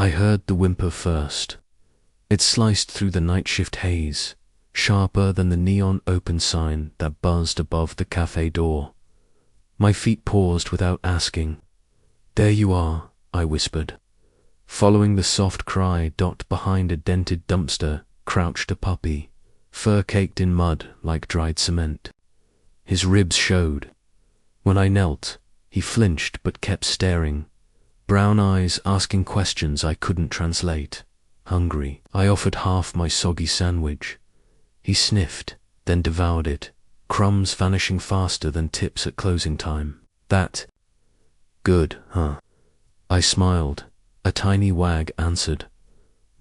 I heard the whimper first. It sliced through the night shift haze, sharper than the neon open sign that buzzed above the cafe door. My feet paused without asking. "There you are," I whispered. Following the soft cry, behind a dented dumpster crouched a puppy, fur caked in mud like dried cement. His ribs showed. When I knelt, he flinched but kept staring, brown eyes asking questions I couldn't translate. Hungry, I offered half my soggy sandwich. He sniffed, then devoured it, crumbs vanishing faster than tips at closing time. "That good, huh?" I smiled. A tiny wag answered.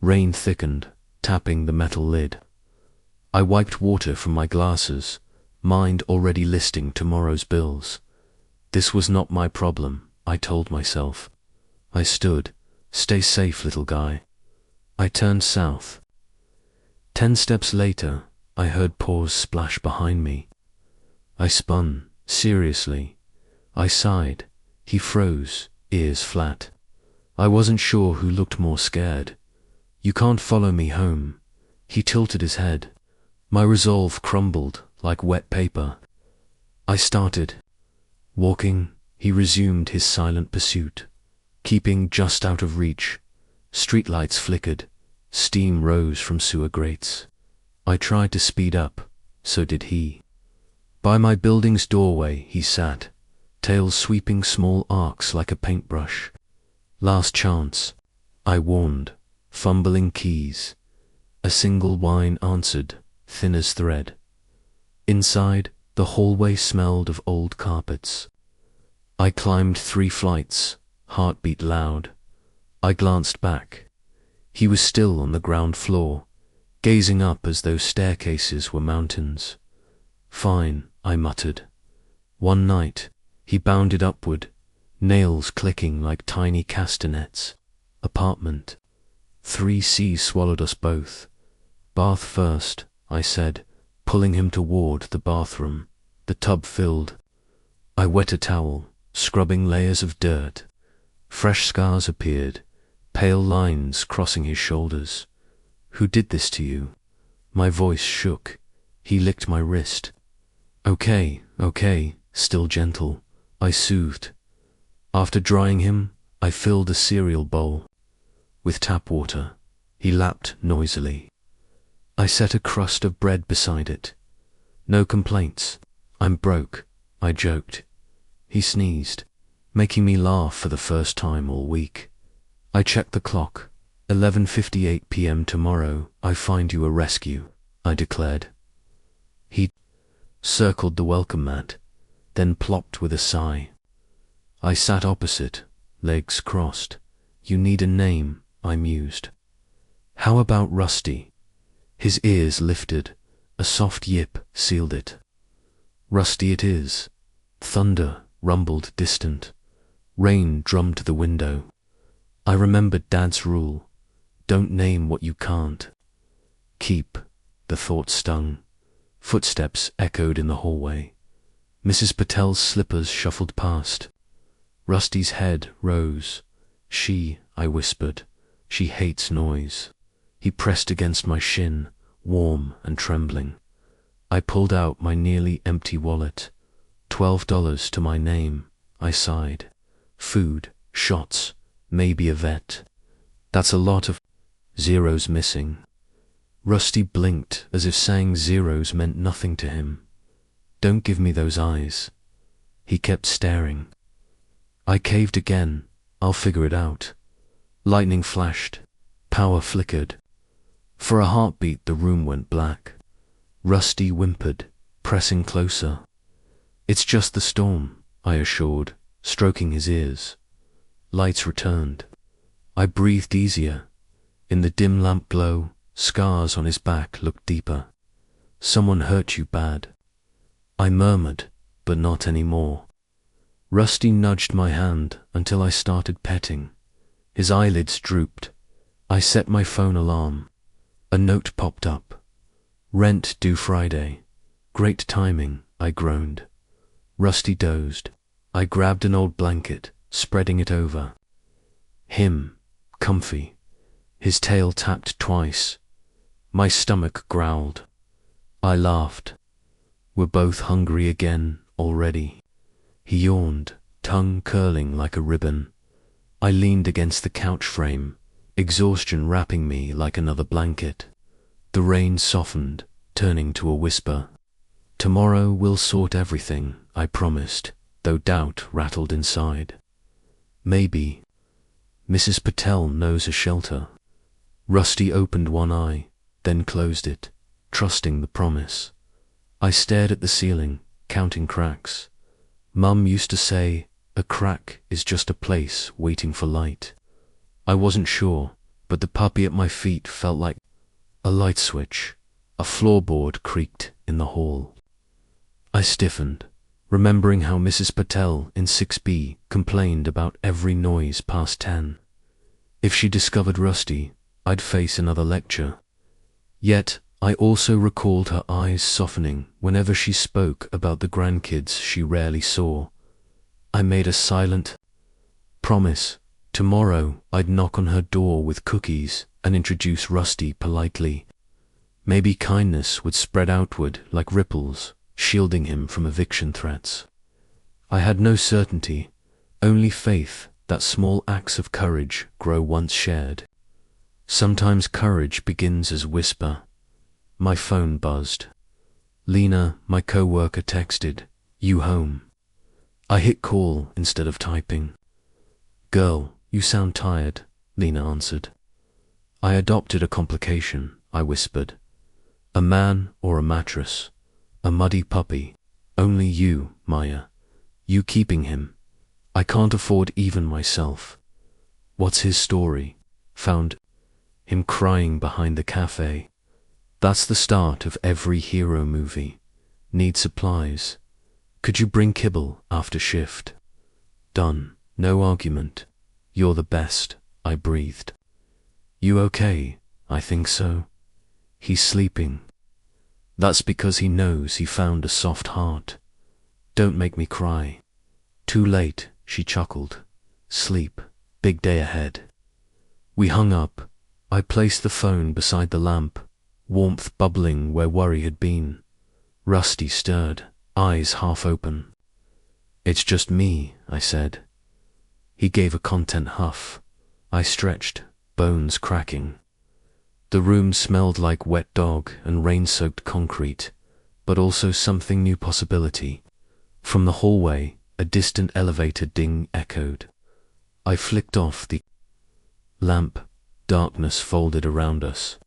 Rain thickened, tapping the metal lid. I wiped water from my glasses, mind already listing tomorrow's bills. This was not my problem, I told myself. I stood. "Stay safe, little guy." I turned south. 10 steps later, I heard paws splash behind me. I spun, seriously. I sighed. He froze, ears flat. I wasn't sure who looked more scared. "You can't follow me home." He tilted his head. My resolve crumbled like wet paper. I started. Walking, he resumed his silent pursuit, keeping just out of reach. Streetlights flickered. Steam rose from sewer grates. I tried to speed up. So did he. By my building's doorway he sat, tail sweeping small arcs like a paintbrush. "Last chance," I warned, fumbling keys. A single whine answered, thin as thread. Inside, the hallway smelled of old carpets. I climbed 3 flights, heartbeat loud. I glanced back. He was still on the ground floor, gazing up as though staircases were mountains. "Fine," I muttered. One night, he bounded upward, nails clicking like tiny castanets. Apartment. 3C swallowed us both. "Bath first," I said, pulling him toward the bathroom. The tub filled. I wet a towel, scrubbing layers of dirt. Fresh scars appeared, pale lines crossing his shoulders. "Who did this to you?" My voice shook. He licked my wrist. Okay, still gentle, I soothed. After drying him, I filled a cereal bowl with tap water. He lapped noisily. I set a crust of bread beside it. "No complaints. I'm broke," I joked. He sneezed, making me laugh for the first time all week. I checked the clock. 11:58 p.m. tomorrow, I find you a rescue, I declared. He circled the welcome mat, then plopped with a sigh. I sat opposite, legs crossed. "You need a name," I mused. "How about Rusty?" His ears lifted. A soft yip sealed it. "Rusty it is." Thunder rumbled distant. Rain drummed the window. I remembered Dad's rule. Don't name what you can't. "Keep," the thought stung. Footsteps echoed in the hallway. Mrs. Patel's slippers shuffled past. Rusty's head rose. I whispered, "she hates noise." He pressed against my shin, warm and trembling. I pulled out my nearly empty wallet. $12 to my name, I sighed. Food, shots, maybe a vet. That's a lot of zeros missing. Rusty blinked as if saying zeros meant nothing to him. "Don't give me those eyes." He kept staring. I caved again. "I'll figure it out." Lightning flashed. Power flickered. For a heartbeat the room went black. Rusty whimpered, pressing closer. "It's just the storm," I assured, stroking his ears. Lights returned. I breathed easier. In the dim lamp glow, scars on his back looked deeper. "Someone hurt you bad." I murmured, but not anymore. Rusty nudged my hand until I started petting. His eyelids drooped. I set my phone alarm. A note popped up. "Rent due Friday." "Great timing," I groaned. Rusty dozed. I grabbed an old blanket, spreading it over him, comfy. His tail tapped twice. My stomach growled. I laughed. We're both hungry again already. He yawned, tongue curling like a ribbon. I leaned against the couch frame, exhaustion wrapping me like another blanket. The rain softened, turning to a whisper. Tomorrow we'll sort everything, I promised, though doubt rattled inside. Maybe. Mrs. Patel knows a shelter. Rusty opened one eye, then closed it, trusting the promise. I stared at the ceiling, counting cracks. Mum used to say, a crack is just a place waiting for light. I wasn't sure, but the puppy at my feet felt like a light switch. A floorboard creaked in the hall. I stiffened, remembering how Mrs. Patel in 6B complained about every noise past 10. If she discovered Rusty, I'd face another lecture. Yet, I also recalled her eyes softening whenever she spoke about the grandkids she rarely saw. I made a silent promise. Tomorrow I'd knock on her door with cookies and introduce Rusty politely. Maybe kindness would spread outward like ripples, shielding him from eviction threats. I had no certainty, only faith that small acts of courage grow once shared. Sometimes courage begins as whisper. My phone buzzed. Lena, my co-worker, texted, "You home?" I hit call instead of typing. "Girl, you sound tired," Lena answered. "I adopted a complication," I whispered. "A man or a mattress, a muddy puppy, only you, Maya. You keeping him. I can't afford even myself." "What's his story?" "Found him crying behind the cafe." That's the start of every hero movie. Need supplies. Could you bring kibble after shift? Done. No argument. You're the best, I breathed. You okay? I think so. He's sleeping. That's because he knows he found a soft heart. Don't make me cry. Too late, she chuckled. Sleep. Big day ahead. We hung up. I placed the phone beside the lamp, warmth bubbling where worry had been. Rusty stirred, eyes half open. "It's just me," I said. He gave a content huff. I stretched, bones cracking. The room smelled like wet dog and rain-soaked concrete, but also something new possibility. From the hallway, a distant elevator ding echoed. I flicked off the lamp. Darkness folded around us.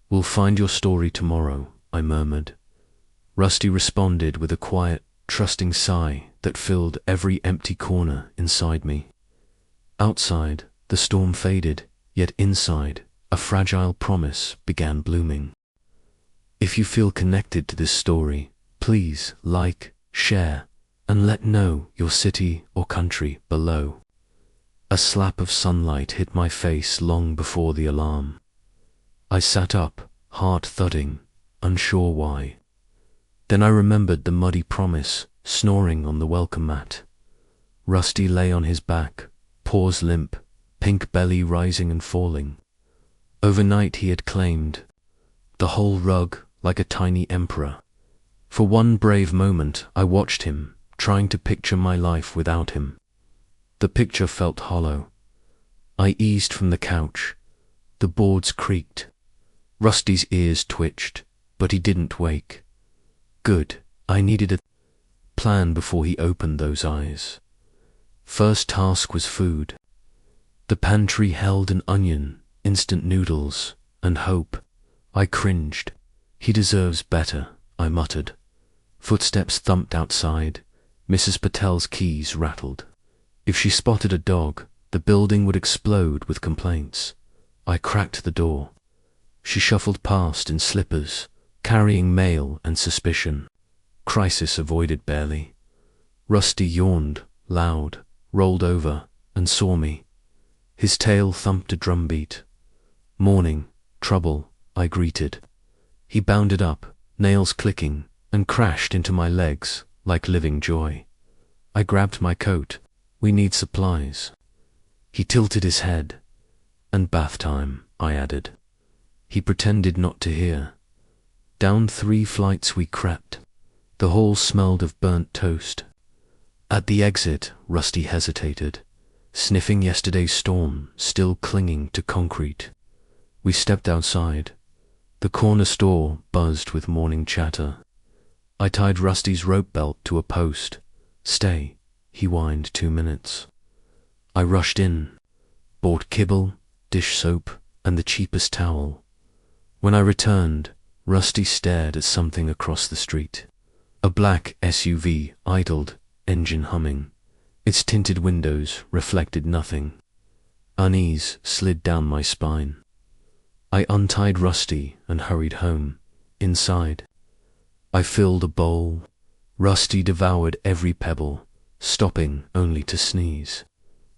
"We'll find your story tomorrow," I murmured. Rusty responded with a quiet, trusting sigh that filled every empty corner inside me. Outside, the storm faded, yet inside, a fragile promise began blooming. If you feel connected to this story, please like, share, and let know your city or country below. A slap of sunlight hit my face long before the alarm. I sat up, heart thudding, unsure why. Then I remembered the muddy promise, snoring on the welcome mat. Rusty lay on his back, paws limp, pink belly rising and falling. Overnight he had claimed the whole rug like a tiny emperor. For one brave moment I watched him, trying to picture my life without him. The picture felt hollow. I eased from the couch. The boards creaked. Rusty's ears twitched, but he didn't wake. Good, I needed a plan before he opened those eyes. First task was food. The pantry held an onion, instant noodles, and hope. I cringed. He deserves better, I muttered. Footsteps thumped outside. Mrs. Patel's keys rattled. If she spotted a dog, the building would explode with complaints. I cracked the door. She shuffled past in slippers, carrying mail and suspicion. Crisis avoided barely. Rusty yawned, loud, rolled over, and saw me. His tail thumped a drumbeat. "Morning, trouble," I greeted. He bounded up, nails clicking, and crashed into my legs like living joy. I grabbed my coat. "We need supplies." He tilted his head. And bath time, I added. He pretended not to hear. Down 3 flights we crept. The hall smelled of burnt toast. At the exit, Rusty hesitated, sniffing yesterday's storm, still clinging to concrete. We stepped outside. The corner store buzzed with morning chatter. I tied Rusty's rope belt to a post. Stay, he whined 2 minutes. I rushed in, bought kibble, dish soap, and the cheapest towel. When I returned, Rusty stared at something across the street. A black SUV idled, engine humming. Its tinted windows reflected nothing. Unease slid down my spine. I untied Rusty and hurried home. Inside, I filled a bowl. Rusty devoured every pebble, stopping only to sneeze.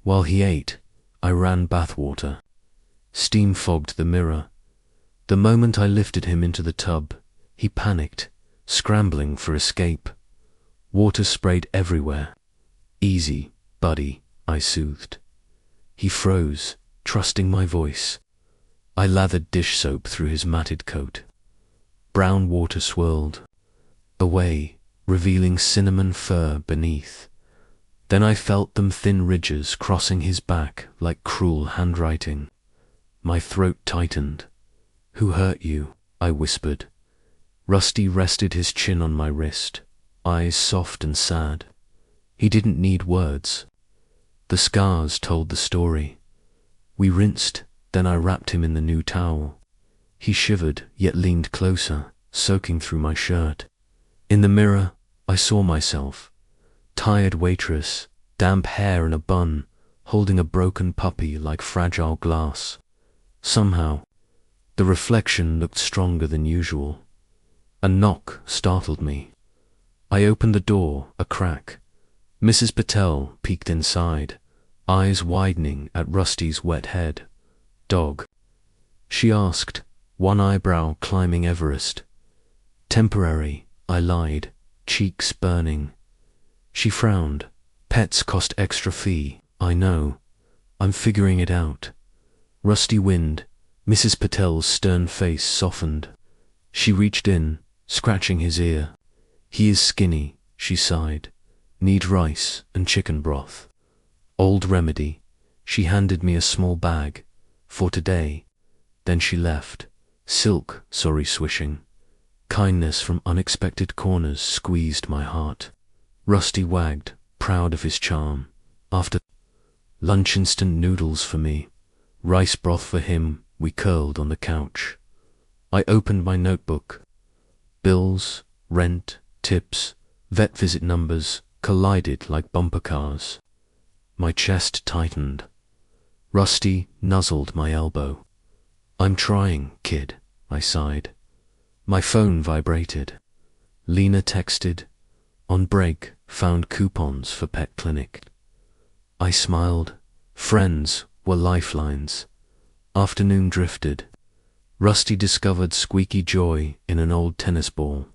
While he ate, I ran bathwater. Steam fogged the mirror. The moment I lifted him into the tub, he panicked, scrambling for escape. Water sprayed everywhere. Easy, buddy, I soothed. He froze, trusting my voice. I lathered dish soap through his matted coat. Brown water swirled away, revealing cinnamon fur beneath. Then I felt them thin ridges crossing his back like cruel handwriting. My throat tightened. "Who hurt you?" I whispered. Rusty rested his chin on my wrist, eyes soft and sad. He didn't need words. The scars told the story. We rinsed, then I wrapped him in the new towel. He shivered, yet leaned closer, soaking through my shirt. In the mirror, I saw myself. Tired waitress, damp hair in a bun, holding a broken puppy like fragile glass. Somehow, the reflection looked stronger than usual. A knock startled me. I opened the door a crack. Mrs. Patel peeked inside, eyes widening at Rusty's wet head. "Dog?" she asked, one eyebrow climbing Everest. "Temporary," I lied, cheeks burning. She frowned. "Pets cost extra fee, I know. I'm figuring it out." Rusty wind. Mrs. Patel's stern face softened. She reached in, scratching his ear. "He is skinny," she sighed. "Need rice and chicken broth." Old remedy. She handed me a small bag. "For today." Then she left. Silk, sorry swishing. Kindness from unexpected corners squeezed my heart. Rusty wagged, proud of his charm. After lunch, instant noodles for me. Rice broth for him. We curled on the couch. I opened my notebook. Bills, rent, tips, vet visit numbers collided like bumper cars. My chest tightened. Rusty nuzzled my elbow. "I'm trying, kid," I sighed. My phone vibrated. Lena texted. "On break, found coupons for pet clinic." I smiled. Friends were lifelines. Afternoon drifted. Rusty discovered squeaky joy in an old tennis ball.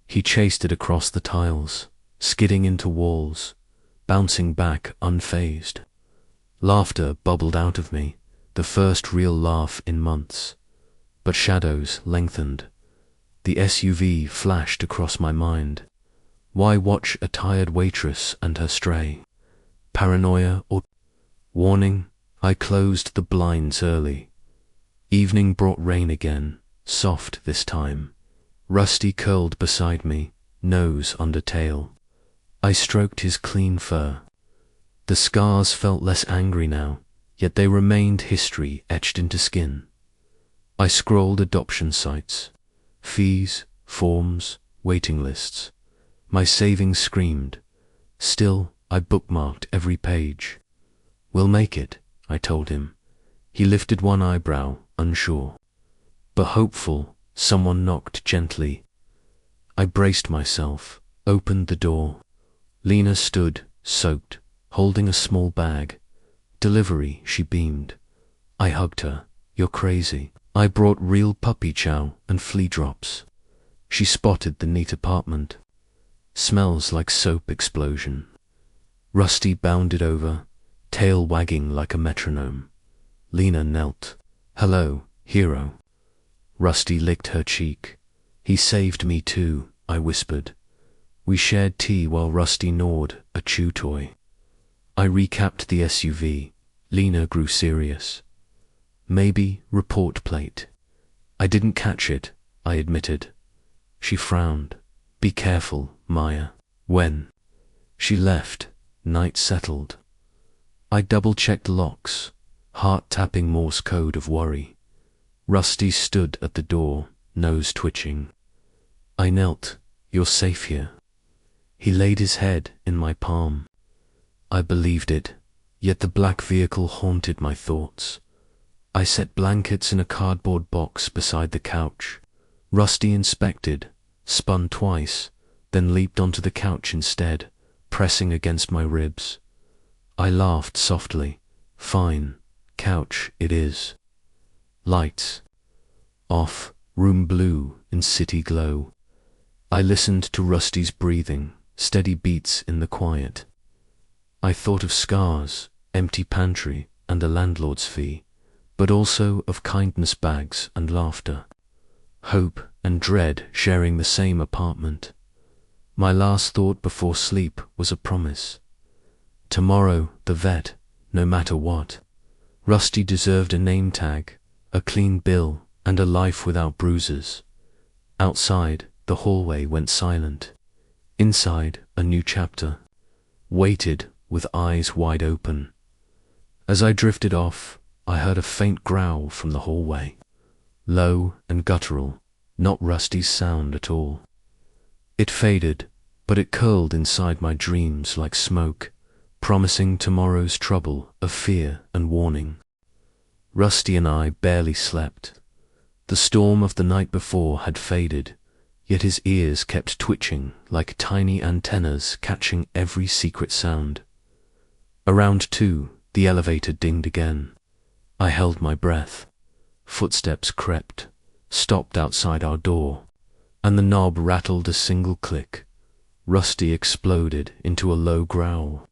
He chased it across the tiles, skidding into walls, bouncing back unfazed. Laughter bubbled out of me, the first real laugh in months. But shadows lengthened. The SUV flashed across my mind. Why watch a tired waitress and her stray? Paranoia or warning? I closed the blinds early. Evening brought rain again, soft this time. Rusty curled beside me, nose under tail. I stroked his clean fur. The scars felt less angry now, yet they remained history etched into skin. I scrolled adoption sites, fees, forms, waiting lists. My savings screamed. Still, I bookmarked every page. "We'll make it," I told him. He lifted one eyebrow, unsure. But hopeful, someone knocked gently. I braced myself, opened the door. Lena stood, soaked, holding a small bag. "Delivery," she beamed. I hugged her. "You're crazy." I brought real puppy chow and flea drops. She spotted the neat apartment. "Smells like soap explosion." Rusty bounded over, tail wagging like a metronome. Lena knelt. "Hello, hero." Rusty licked her cheek. "He saved me too," I whispered. We shared tea while Rusty gnawed a chew toy. I recapped the SUV. Lena grew serious. "Maybe report plate." "I didn't catch it," I admitted. She frowned. "Be careful, Maya." "When?" She left. Night settled. I double-checked locks, heart-tapping Morse code of worry. Rusty stood at the door, nose twitching. I knelt. "You're safe here." He laid his head in my palm. I believed it, yet the black vehicle haunted my thoughts. I set blankets in a cardboard box beside the couch. Rusty inspected, spun twice, then leaped onto the couch instead, pressing against my ribs. I laughed softly. "Fine, couch it is." Lights off, room blue in city glow. I listened to Rusty's breathing, steady beats in the quiet. I thought of scars, empty pantry, and a landlord's fee, but also of kindness bags and laughter. Hope and dread sharing the same apartment. My last thought before sleep was a promise. Tomorrow, the vet, no matter what. Rusty deserved a name tag, a clean bill, and a life without bruises. Outside, the hallway went silent. Inside, a new chapter. Waited with eyes wide open. As I drifted off, I heard a faint growl from the hallway. Low and guttural, not Rusty's sound at all. It faded, but it curled inside my dreams like smoke, promising tomorrow's trouble of fear and warning. Rusty and I barely slept. The storm of the night before had faded, yet his ears kept twitching like tiny antennas catching every secret sound. Around 2, the elevator dinged again. I held my breath. Footsteps crept, stopped outside our door, and the knob rattled a single click. Rusty exploded into a low growl.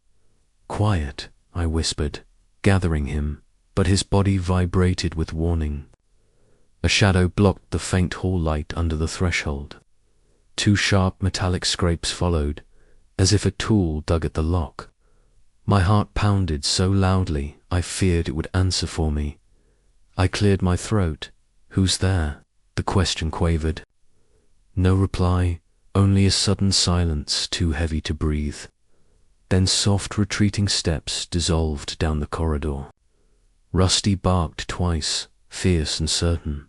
"Quiet," I whispered, gathering him, but his body vibrated with warning. A shadow blocked the faint hall light under the threshold. 2 sharp metallic scrapes followed, as if a tool dug at the lock. My heart pounded so loudly I feared it would answer for me. I cleared my throat. "Who's there?" the question quavered. No reply, only a sudden silence too heavy to breathe. Then soft retreating steps dissolved down the corridor. Rusty barked twice, fierce and certain.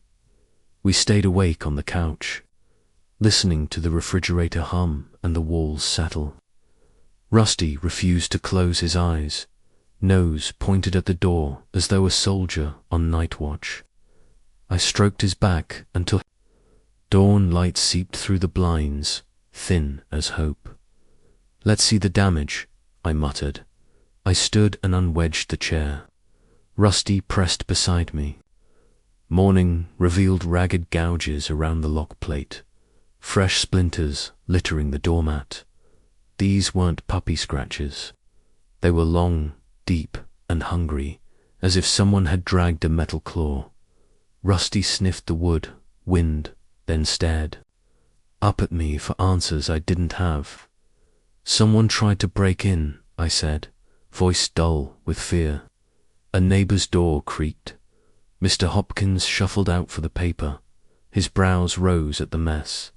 We stayed awake on the couch, listening to the refrigerator hum and the walls settle. Rusty refused to close his eyes, nose pointed at the door as though a soldier on night watch. I stroked his back until dawn light seeped through the blinds, thin as hope. "Let's see the damage," I muttered. I stood and unwedged the chair. Rusty pressed beside me. Morning revealed ragged gouges around the lock plate, fresh splinters littering the doormat. These weren't puppy scratches. They were long, deep, and hungry, as if someone had dragged a metal claw. Rusty sniffed the wood, wind, then stared up at me for answers I didn't have. "Someone tried to break in," I said, voice dull with fear. A neighbor's door creaked. Mr. Hopkins shuffled out for the paper. His brows rose at the mess.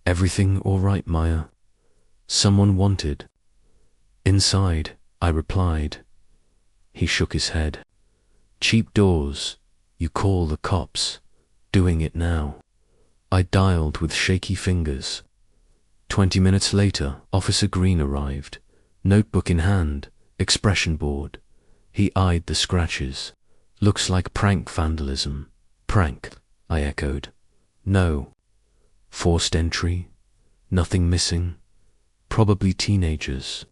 "Everything all right, Maya?" "Someone wanted." "Inside," I replied. He shook his head. "Cheap doors. You call the cops. Doing it now." I dialed with shaky fingers. 20 minutes later, Officer Green arrived, notebook in hand, expression board. He eyed the scratches. "Looks like prank vandalism." "Prank," I echoed. "No." "Forced entry? Nothing missing?" "Probably teenagers."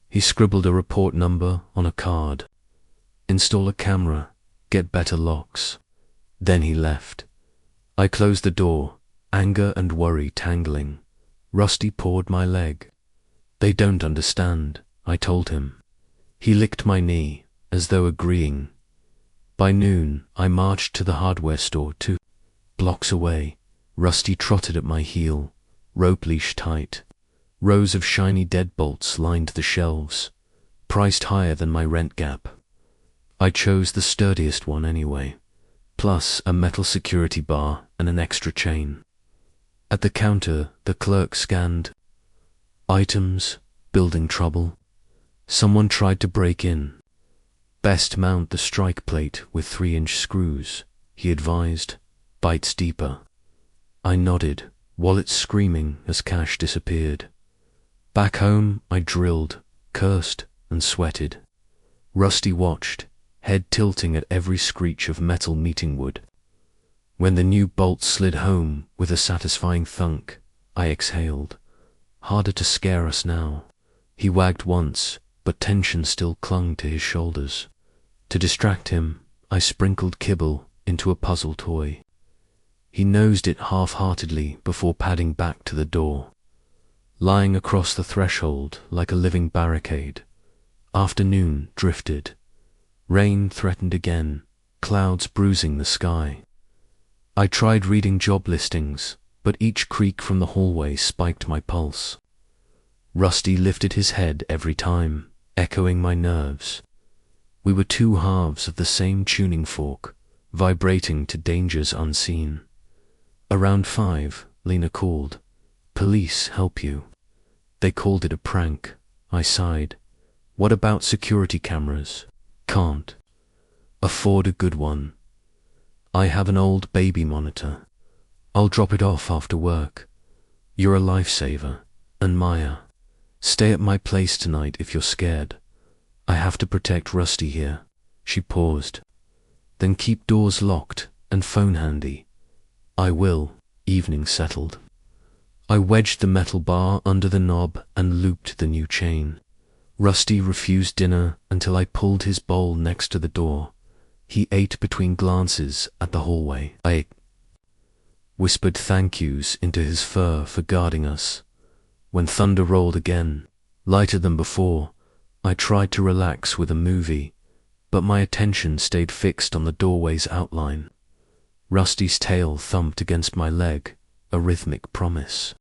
He scribbled a report number on a card. "Install a camera, get better locks." Then he left. I closed the door, anger and worry tangling. Rusty pawed my leg. "They don't understand," I told him. He licked my knee, as though agreeing. By noon, I marched to the hardware store 2 blocks away. Rusty trotted at my heel, rope leash tight. Rows of shiny deadbolts lined the shelves, priced higher than my rent gap. I chose the sturdiest one anyway, plus a metal security bar and an extra chain. At the counter, the clerk scanned items, building trouble. Someone tried to break in. Best mount the strike plate with 3-inch screws, he advised, bites deeper. I nodded, wallet screaming as cash disappeared. Back home, I drilled, cursed, and sweated. Rusty watched, head tilting at every screech of metal meeting wood. When the new bolt slid home with a satisfying thunk, I exhaled. Harder to scare us now. He wagged once, but tension still clung to his shoulders. To distract him, I sprinkled kibble into a puzzle toy. He nosed it half-heartedly before padding back to the door. Lying across the threshold like a living barricade, afternoon drifted. Rain threatened again, clouds bruising the sky. I tried reading job listings, but each creak from the hallway spiked my pulse. Rusty lifted his head every time, echoing my nerves. We were two halves of the same tuning fork, vibrating to dangers unseen. Around 5, Lena called. Police help you. They called it a prank. I sighed. What about security cameras? Can't afford a good one. I have an old baby monitor. I'll drop it off after work. You're a lifesaver. And Maya, stay at my place tonight if you're scared. I have to protect Rusty here. She paused. Then keep doors locked and phone handy. I will. Evening settled. I wedged the metal bar under the knob and looped the new chain. Rusty refused dinner until I pulled his bowl next to the door. He ate between glances at the hallway. I whispered thank yous into his fur for guarding us. When thunder rolled again, lighter than before, I tried to relax with a movie, but my attention stayed fixed on the doorway's outline. Rusty's tail thumped against my leg, a rhythmic promise.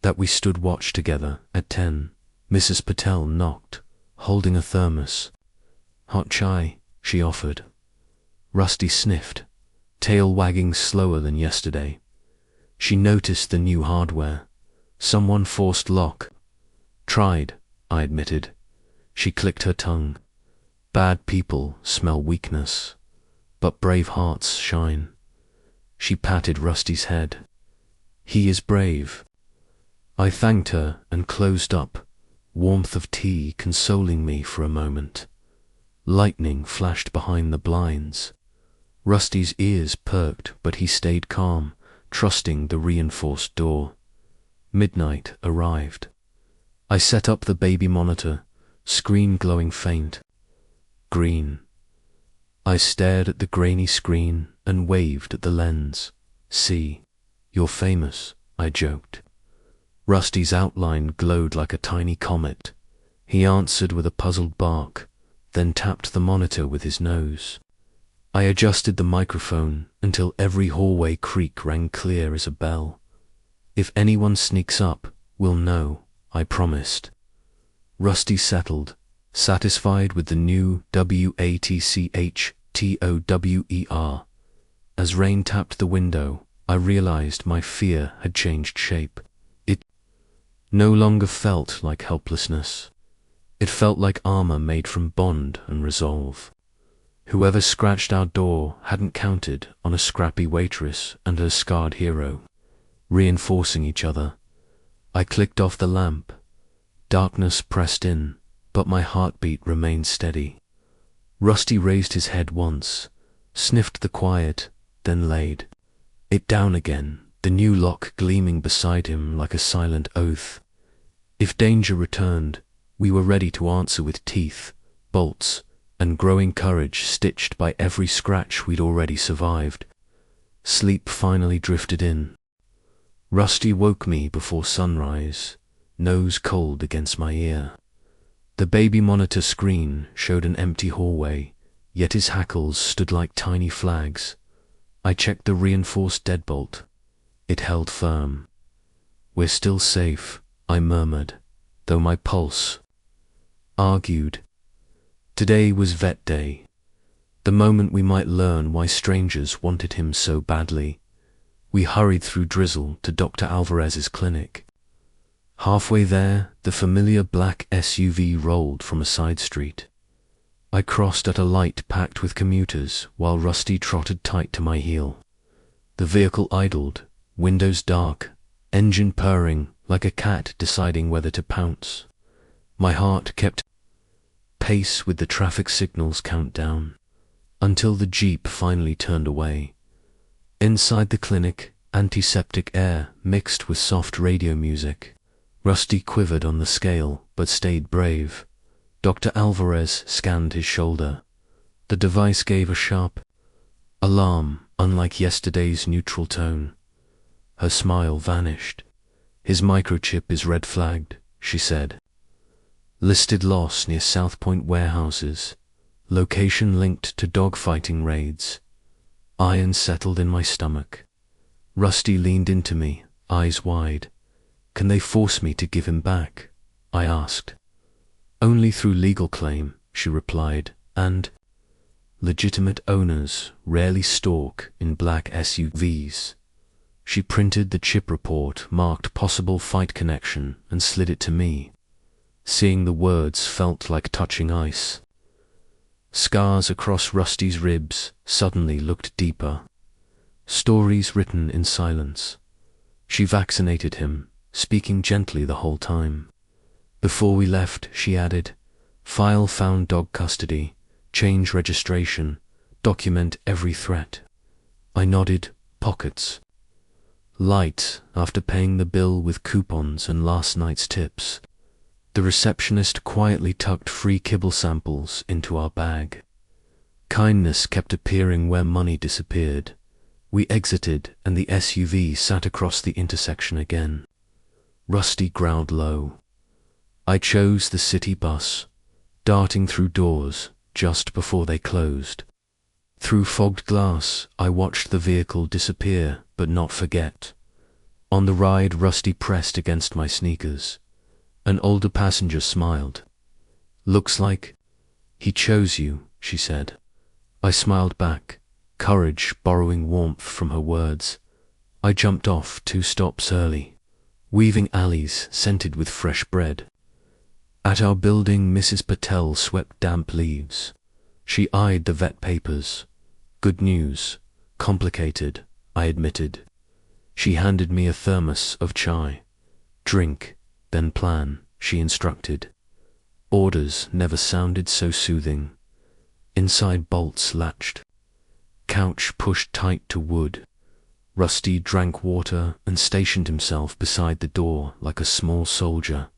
That we stood watch together at 10. Mrs. Patel knocked, holding a thermos. Hot chai, she offered. Rusty sniffed, tail wagging slower than yesterday. She noticed the new hardware. Someone forced lock. Tried, I admitted. She clicked her tongue. Bad people smell weakness, but brave hearts shine. She patted Rusty's head. He is brave. I thanked her and closed up, warmth of tea consoling me for a moment. Lightning flashed behind the blinds. Rusty's ears perked, but he stayed calm, trusting the reinforced door. Midnight arrived. I set up the baby monitor, screen glowing faint. Green. I stared at the grainy screen and waved at the lens. See, you're famous, I joked. Rusty's outline glowed like a tiny comet. He answered with a puzzled bark, then tapped the monitor with his nose. I adjusted the microphone until every hallway creak rang clear as a bell. If anyone sneaks up, we'll know, I promised. Rusty settled, satisfied with the new WATCHTOWER. As rain tapped the window, I realized my fear had changed shape. It no longer felt like helplessness. It felt like armor made from bond and resolve. Whoever scratched our door hadn't counted on a scrappy waitress and her scarred hero, reinforcing each other. I clicked off the lamp. Darkness pressed in, but my heartbeat remained steady. Rusty raised his head once, sniffed the quiet, then laid it down again, the new lock gleaming beside him like a silent oath. If danger returned, we were ready to answer with teeth, bolts, and growing courage stitched by every scratch we'd already survived. Sleep finally drifted in. Rusty woke me before sunrise, nose cold against my ear. The baby monitor screen showed an empty hallway, yet his hackles stood like tiny flags. I checked the reinforced deadbolt. It held firm. "We're still safe," I murmured, though my pulse argued. Today was vet day, the moment we might learn why strangers wanted him so badly. We hurried through drizzle to Dr. Alvarez's clinic. Halfway there, the familiar black SUV rolled from a side street. I crossed at a light packed with commuters while Rusty trotted tight to my heel. The vehicle idled, windows dark, engine purring like a cat deciding whether to pounce. My heart kept pace with the traffic signals countdown, until the Jeep finally turned away. Inside the clinic, antiseptic air mixed with soft radio music. Rusty quivered on the scale, but stayed brave. Dr. Alvarez scanned his shoulder. The device gave a sharp alarm, unlike yesterday's neutral tone. Her smile vanished. "His microchip is red-flagged," she said. "Listed loss near South Point warehouses. Location linked to dogfighting raids." Iron settled in my stomach. Rusty leaned into me, eyes wide. "Can they force me to give him back?" I asked. "Only through legal claim," she replied, "and legitimate owners rarely stalk in black SUVs. She printed the chip report marked possible fight connection and slid it to me. Seeing the words felt like touching ice. Scars across Rusty's ribs suddenly looked deeper. Stories written in silence. She vaccinated him, speaking gently the whole time. Before we left, she added, "File found dog custody, change registration, document every threat." I nodded, pockets light after paying the bill with coupons and last night's tips. The receptionist quietly tucked free kibble samples into our bag. Kindness kept appearing where money disappeared. We exited and the SUV sat across the intersection again. Rusty growled low. I chose the city bus, darting through doors just before they closed. Through fogged glass, I watched the vehicle disappear but not forget. On the ride, Rusty pressed against my sneakers. An older passenger smiled. "Looks like he chose you," she said. I smiled back, courage borrowing warmth from her words. I jumped off 2 stops early, weaving alleys scented with fresh bread. At our building, Mrs. Patel swept damp leaves. She eyed the vet papers. "Good news. Complicated," I admitted. She handed me a thermos of chai. "Drink, then plan," she instructed. Orders never sounded so soothing. Inside bolts latched. Couch pushed tight to wood. Rusty drank water and stationed himself beside the door like a small soldier.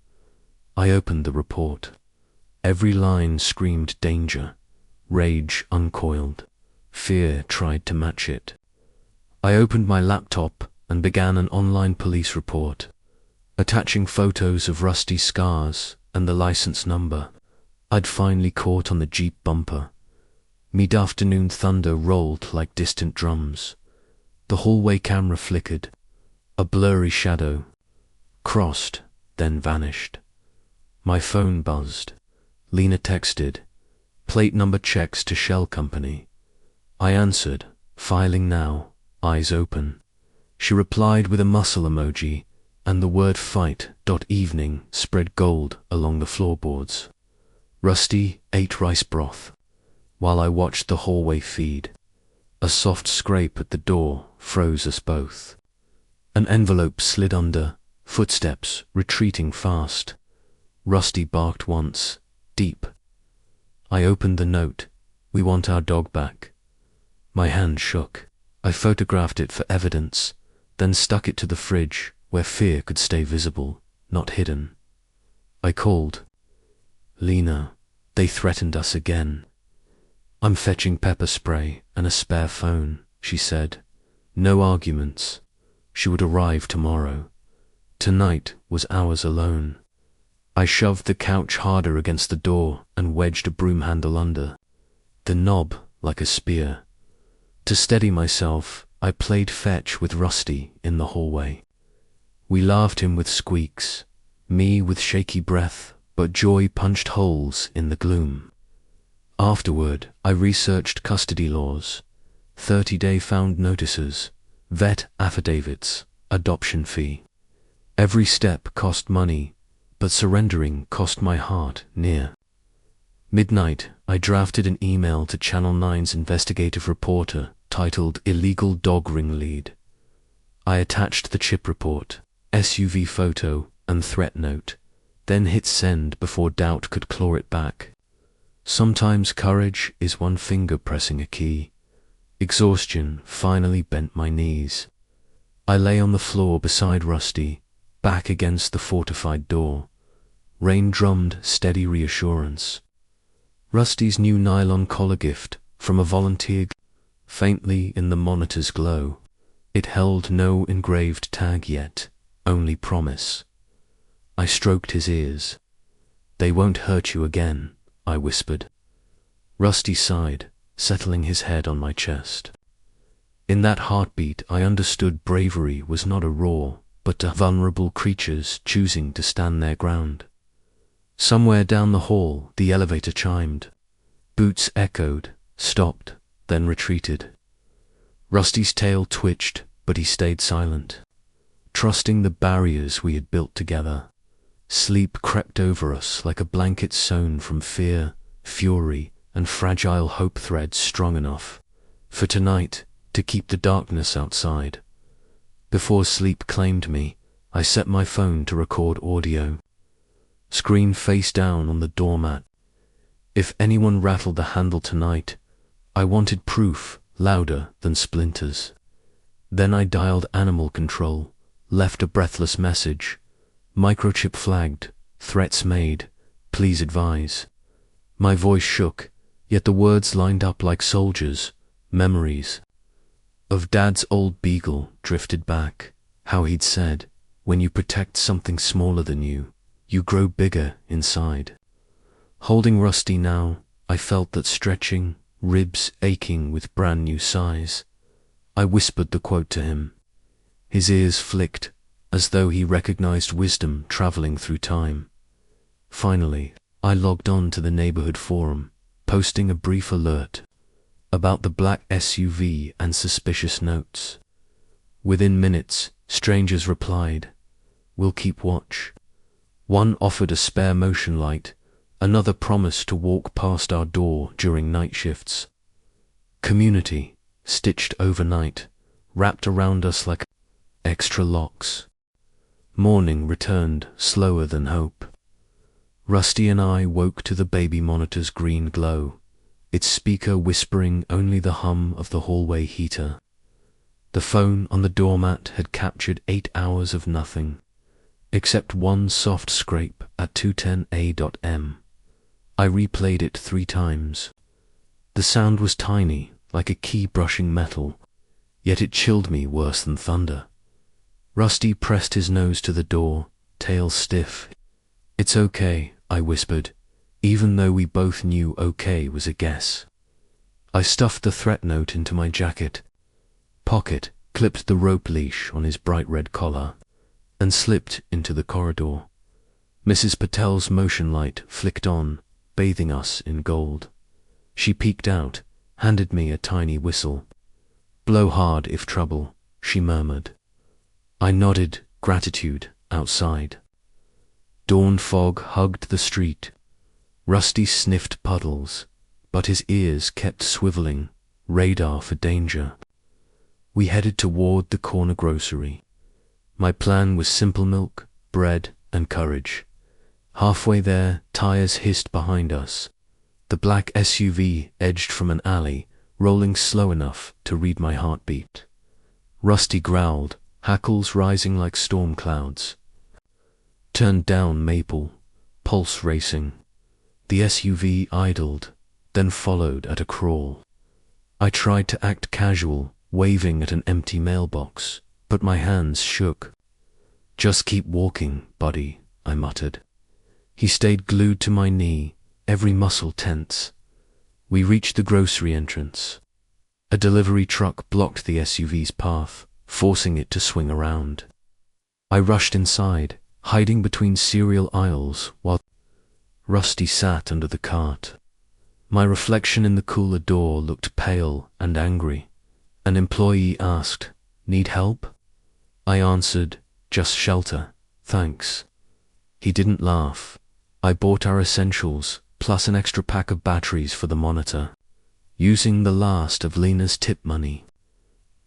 I opened the report. Every line screamed danger. Rage uncoiled. Fear tried to match it. I opened my laptop and began an online police report, attaching photos of Rusty's scars and the license number. I'd finally caught on the Jeep bumper. Mid-afternoon thunder rolled like distant drums. The hallway camera flickered. A blurry shadow crossed, then vanished. My phone buzzed. Lena texted, "Plate number checks to Shell Company." I answered, filing now, eyes open. She replied with a muscle emoji, and the word fight.evening spread gold along the floorboards. Rusty ate rice broth, while I watched the hallway feed. A soft scrape at the door froze us both. An envelope slid under, footsteps retreating fast. Rusty barked once, deep. I opened the note. "We want our dog back." My hand shook. I photographed it for evidence, then stuck it to the fridge where fear could stay visible, not hidden. I called. "Lena, they threatened us again." "I'm fetching pepper spray and a spare phone," she said. No arguments. She would arrive tomorrow. Tonight was ours alone. I shoved the couch harder against the door and wedged a broom handle under. the knob like a spear. To steady myself, I played fetch with Rusty in the hallway. We laughed him with squeaks, me with shaky breath, but joy punched holes in the gloom. Afterward, I researched custody laws, 30-day found notices, vet affidavits, adoption fee. Every step cost money, but surrendering cost my heart near. Midnight, I drafted an email to Channel 9's investigative reporter titled Illegal Dog Ring Lead. I attached the chip report, SUV photo, and threat note, then hit send before doubt could claw it back. Sometimes courage is one finger pressing a key. Exhaustion finally bent my knees. I lay on the floor beside Rusty, back against the fortified door. Rain drummed steady reassurance. Rusty's new nylon collar gift from a volunteer faintly in the monitor's glow. It held no engraved tag yet, only promise. I stroked his ears. "They won't hurt you again," I whispered. Rusty sighed, settling his head on my chest. In that heartbeat I understood bravery was not a roar, but to vulnerable creatures choosing to stand their ground. Somewhere down the hall the elevator chimed. Boots echoed, stopped, then retreated. Rusty's tail twitched, but he stayed silent, trusting the barriers we had built together. Sleep crept over us like a blanket sewn from fear, fury, and fragile hope threads strong enough for tonight to keep the darkness outside. Before sleep claimed me, I set my phone to record audio. Screen face down on the doormat. If anyone rattled the handle tonight, I wanted proof louder than splinters. Then I dialed animal control, left a breathless message. Microchip flagged, threats made, please advise. My voice shook, yet the words lined up like soldiers, memories of Dad's old beagle drifted back, how he'd said, when you protect something smaller than you, you grow bigger inside. Holding Rusty now, I felt that stretching, ribs aching with brand new size. I whispered the quote to him. His ears flicked, as though he recognized wisdom traveling through time. Finally, I logged on to the neighborhood forum, posting a brief alert about the black SUV and suspicious notes. Within minutes, strangers replied, "We'll keep watch." One offered a spare motion light, another promised to walk past our door during night shifts. Community, stitched overnight, wrapped around us like extra locks. Morning returned slower than hope. Rusty and I woke to the baby monitor's green glow, its speaker whispering only the hum of the hallway heater. The phone on the doormat had captured 8 hours of nothing, except one soft scrape at 210A.m. I replayed it 3 times. The sound was tiny, like a key brushing metal, yet it chilled me worse than thunder. Rusty pressed his nose to the door, tail stiff. "It's okay," I whispered, even though we both knew okay was a guess. I stuffed the threat note into my jacket pocket, clipped the rope leash on his bright red collar, and slipped into the corridor. Mrs. Patel's motion light flicked on, bathing us in gold. She peeked out, handed me a tiny whistle. "Blow hard if trouble," she murmured. I nodded gratitude outside. Dawn fog hugged the street. Rusty sniffed puddles, but his ears kept swiveling, radar for danger. We headed toward the corner grocery. My plan was simple: milk, bread, and courage. Halfway there, tires hissed behind us. The black SUV edged from an alley, rolling slow enough to read my heartbeat. Rusty growled, hackles rising like storm clouds. Turned down Maple, pulse racing. The SUV idled, then followed at a crawl. I tried to act casual, waving at an empty mailbox, but my hands shook. "Just keep walking, buddy," I muttered. He stayed glued to my knee, every muscle tense. We reached the grocery entrance. A delivery truck blocked the SUV's path, forcing it to swing around. I rushed inside, hiding between cereal aisles while Rusty sat under the cart. My reflection in the cooler door looked pale and angry. An employee asked, "Need help?" I answered, "Just shelter, thanks." He didn't laugh. I bought our essentials, plus an extra pack of batteries for the monitor, using the last of Lena's tip money.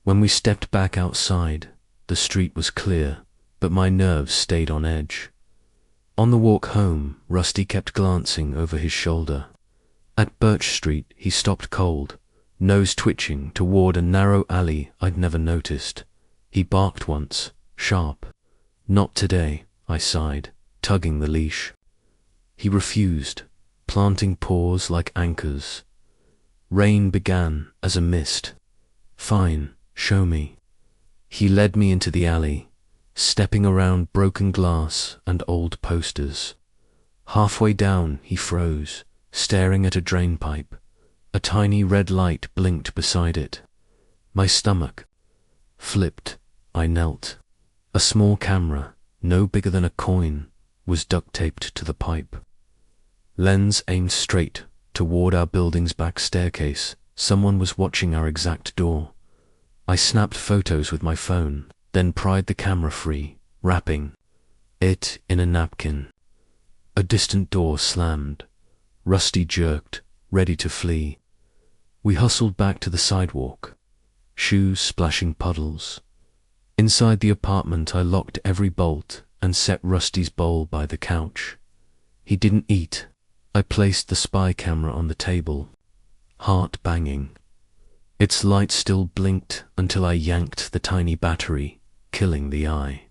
When we stepped back outside, the street was clear, but my nerves stayed on edge. On the walk home, Rusty kept glancing over his shoulder. At Birch Street, he stopped cold, nose twitching toward a narrow alley I'd never noticed. He barked once, sharp. "Not today," I sighed, tugging the leash. He refused, planting paws like anchors. Rain began as a mist. "Fine, show me." He led me into the alley, stepping around broken glass and old posters. Halfway down, he froze, staring at a drain pipe. A tiny red light blinked beside it. My stomach flipped. I knelt. A small camera, no bigger than a coin, was duct-taped to the pipe. Lens aimed straight toward our building's back staircase. Someone was watching our exact door. I snapped photos with my phone, then pried the camera free, wrapping it in a napkin. A distant door slammed. Rusty jerked, ready to flee. We hustled back to the sidewalk, shoes splashing puddles. Inside the apartment, I locked every bolt and set Rusty's bowl by the couch. He didn't eat. I placed the spy camera on the table, heart banging. Its light still blinked until I yanked the tiny battery, killing the eye.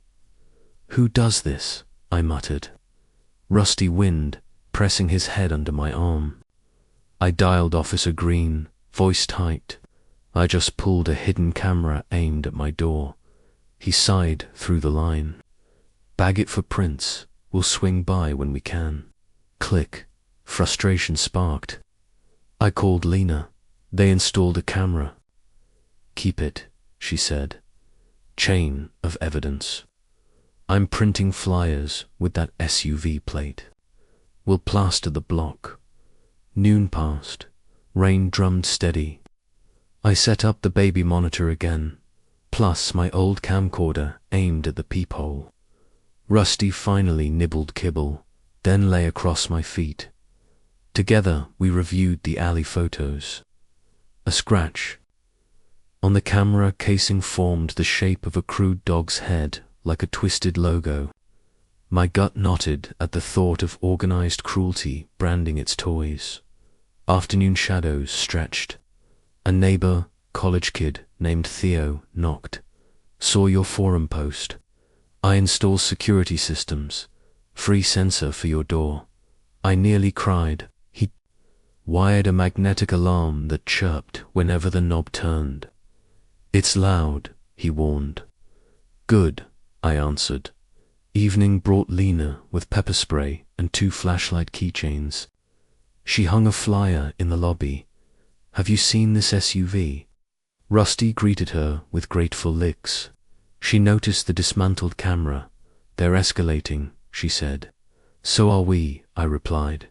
"Who does this?" I muttered. Rusty winced, pressing his head under my arm. I dialed Officer Green, voice tight. I just pulled a hidden camera aimed at my door. He sighed through the line. "Bag it for Prince. We'll swing by when we can." Click. Frustration sparked. I called Lena. They installed a camera. "Keep it," she said. Chain of evidence. "I'm printing flyers with that SUV plate. We'll plaster the block." Noon passed. Rain drummed steady. I set up the baby monitor again, plus my old camcorder aimed at the peephole. Rusty finally nibbled kibble, then lay across my feet. Together we reviewed the alley photos. A scratch. On the camera casing formed the shape of a crude dog's head, like a twisted logo. My gut knotted at the thought of organized cruelty branding its toys. Afternoon shadows stretched. A neighbor, college kid named Theo, knocked. "Saw your forum post. I install security systems. Free sensor for your door." I nearly cried. He wired a magnetic alarm that chirped whenever the knob turned. "It's loud," he warned. "Good," I answered. Evening brought Lena with pepper spray and 2 flashlight keychains. She hung a flyer in the lobby. "Have you seen this SUV?" Rusty greeted her with grateful licks. She noticed the dismantled camera. "They're escalating," she said. "So are we," I replied.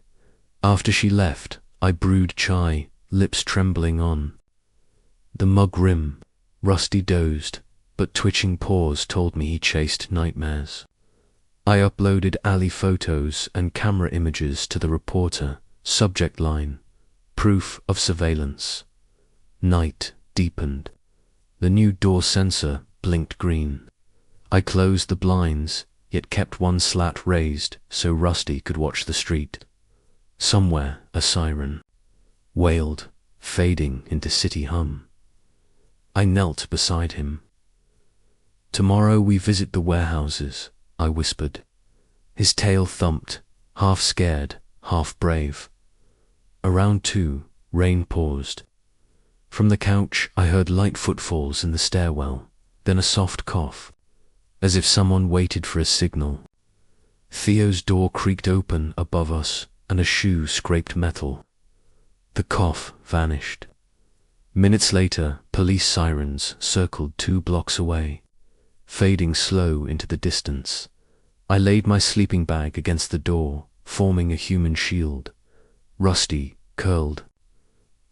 After she left, I brewed chai, lips trembling on the mug rim. Rusty dozed, but twitching paws told me he chased nightmares. I uploaded alley photos and camera images to the reporter. Subject line: proof of surveillance. Night deepened. The new door sensor blinked green. I closed the blinds, yet kept one slat raised so Rusty could watch the street. Somewhere a siren wailed, fading into city hum. I knelt beside him. "Tomorrow we visit the warehouses," I whispered. His tail thumped, half scared, half brave. Around 2, rain paused. From the couch I heard light footfalls in the stairwell, then a soft cough, as if someone waited for a signal. Theo's door creaked open above us, and a shoe scraped metal. The cough vanished. Minutes later, police sirens circled 2 blocks away, fading slow into the distance. I laid my sleeping bag against the door, forming a human shield. Rusty curled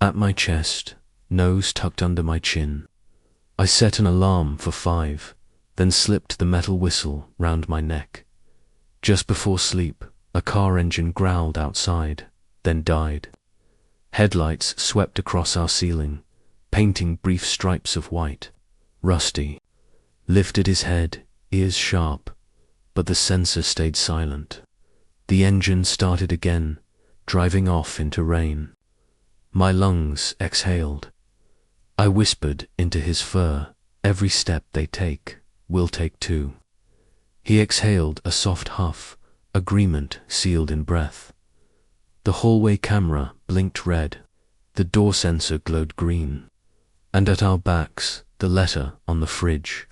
at my chest, nose tucked under my chin. I set an alarm for 5, then slipped the metal whistle round my neck. Just before sleep, a car engine growled outside, then died. Headlights swept across our ceiling, painting brief stripes of white. Rusty lifted his head, ears sharp, but the sensor stayed silent. The engine started again, driving off into rain. My lungs exhaled. I whispered into his fur, "Every step they take, we'll take too." He exhaled a soft huff, agreement sealed in breath. The hallway camera blinked red, the door sensor glowed green, and at our backs, the letter on the fridge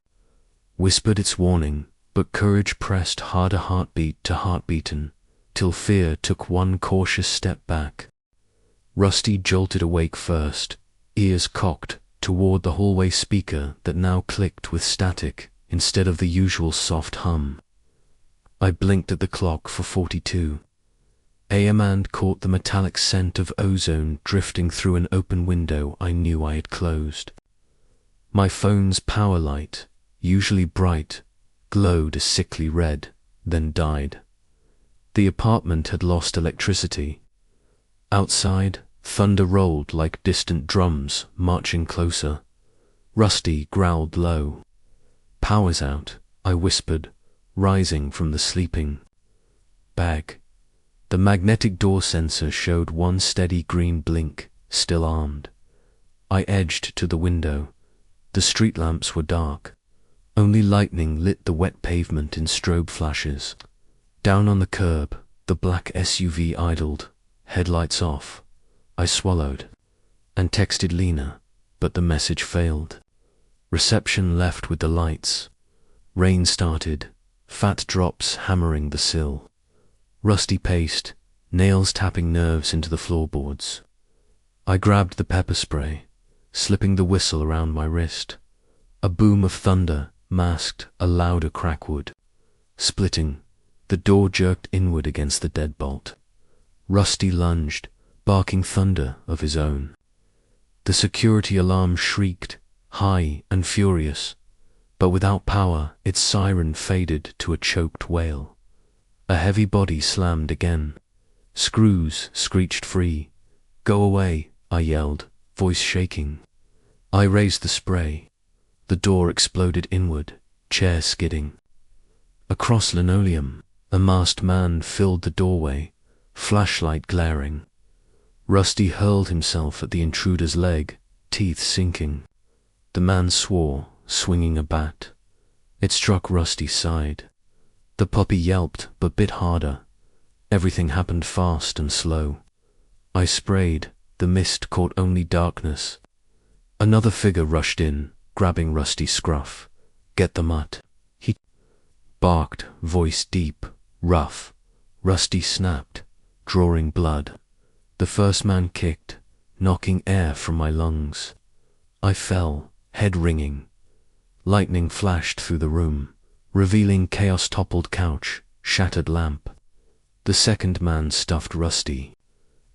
whispered its warning, but courage pressed harder heartbeat to heartbeaten, till fear took one cautious step back. Rusty jolted awake first, ears cocked toward the hallway speaker that now clicked with static instead of the usual soft hum. I blinked at the clock for 42 a.m. and caught the metallic scent of ozone drifting through an open window I knew I had closed. My phone's power light, usually bright, glowed a sickly red, then died. The apartment had lost electricity. Outside, thunder rolled like distant drums marching closer. Rusty growled low. "Power's out," I whispered, rising from the sleeping bag. The magnetic door sensor showed one steady green blink, still armed. I edged to the window. The street lamps were dark. Only lightning lit the wet pavement in strobe flashes. Down on the curb, the black SUV idled, headlights off. I swallowed and texted Lena, but the message failed. Reception left with the lights. Rain started, fat drops hammering the sill. Rusty paced, nails tapping nerves into the floorboards. I grabbed the pepper spray, slipping the whistle around my wrist. A boom of thunder masked a louder crackwood. Splitting, the door jerked inward against the deadbolt. Rusty lunged, barking thunder of his own. The security alarm shrieked, high and furious, but without power its siren faded to a choked wail. A heavy body slammed again. Screws screeched free. "Go away," I yelled, voice shaking. I raised the spray. The door exploded inward, chair skidding. Across linoleum, a masked man filled the doorway, flashlight glaring. Rusty hurled himself at the intruder's leg, teeth sinking. The man swore, swinging a bat. It struck Rusty's side. The puppy yelped but bit harder. Everything happened fast and slow. I sprayed, the mist caught only darkness. Another figure rushed in, grabbing Rusty's scruff. "Get the mutt," he barked, voice deep, rough. Rusty snapped, drawing blood. The first man kicked, knocking air from my lungs. I fell, head ringing. Lightning flashed through the room, revealing chaos-toppled couch, shattered lamp. The second man stuffed Rusty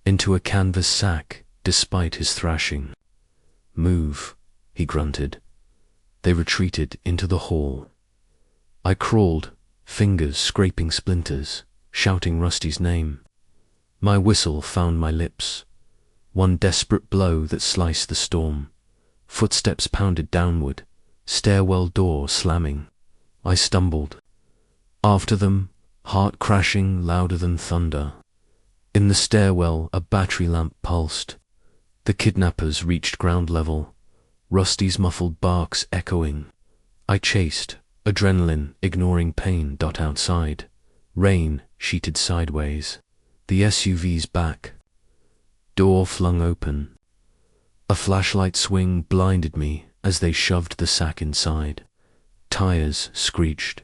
into a canvas sack despite his thrashing. "Move," he grunted. They retreated into the hall. I crawled, fingers scraping splinters, shouting Rusty's name. My whistle found my lips. One desperate blow that sliced the storm. Footsteps pounded downward, stairwell door slamming. I stumbled. After them, heart crashing louder than thunder. In the stairwell, a battery lamp pulsed. The kidnappers reached ground level, Rusty's muffled barks echoing. I chased, adrenaline ignoring pain. Outside, rain sheeted sideways. The SUV's back. Door flung open. A flashlight swing blinded me as they shoved the sack inside. Tires screeched.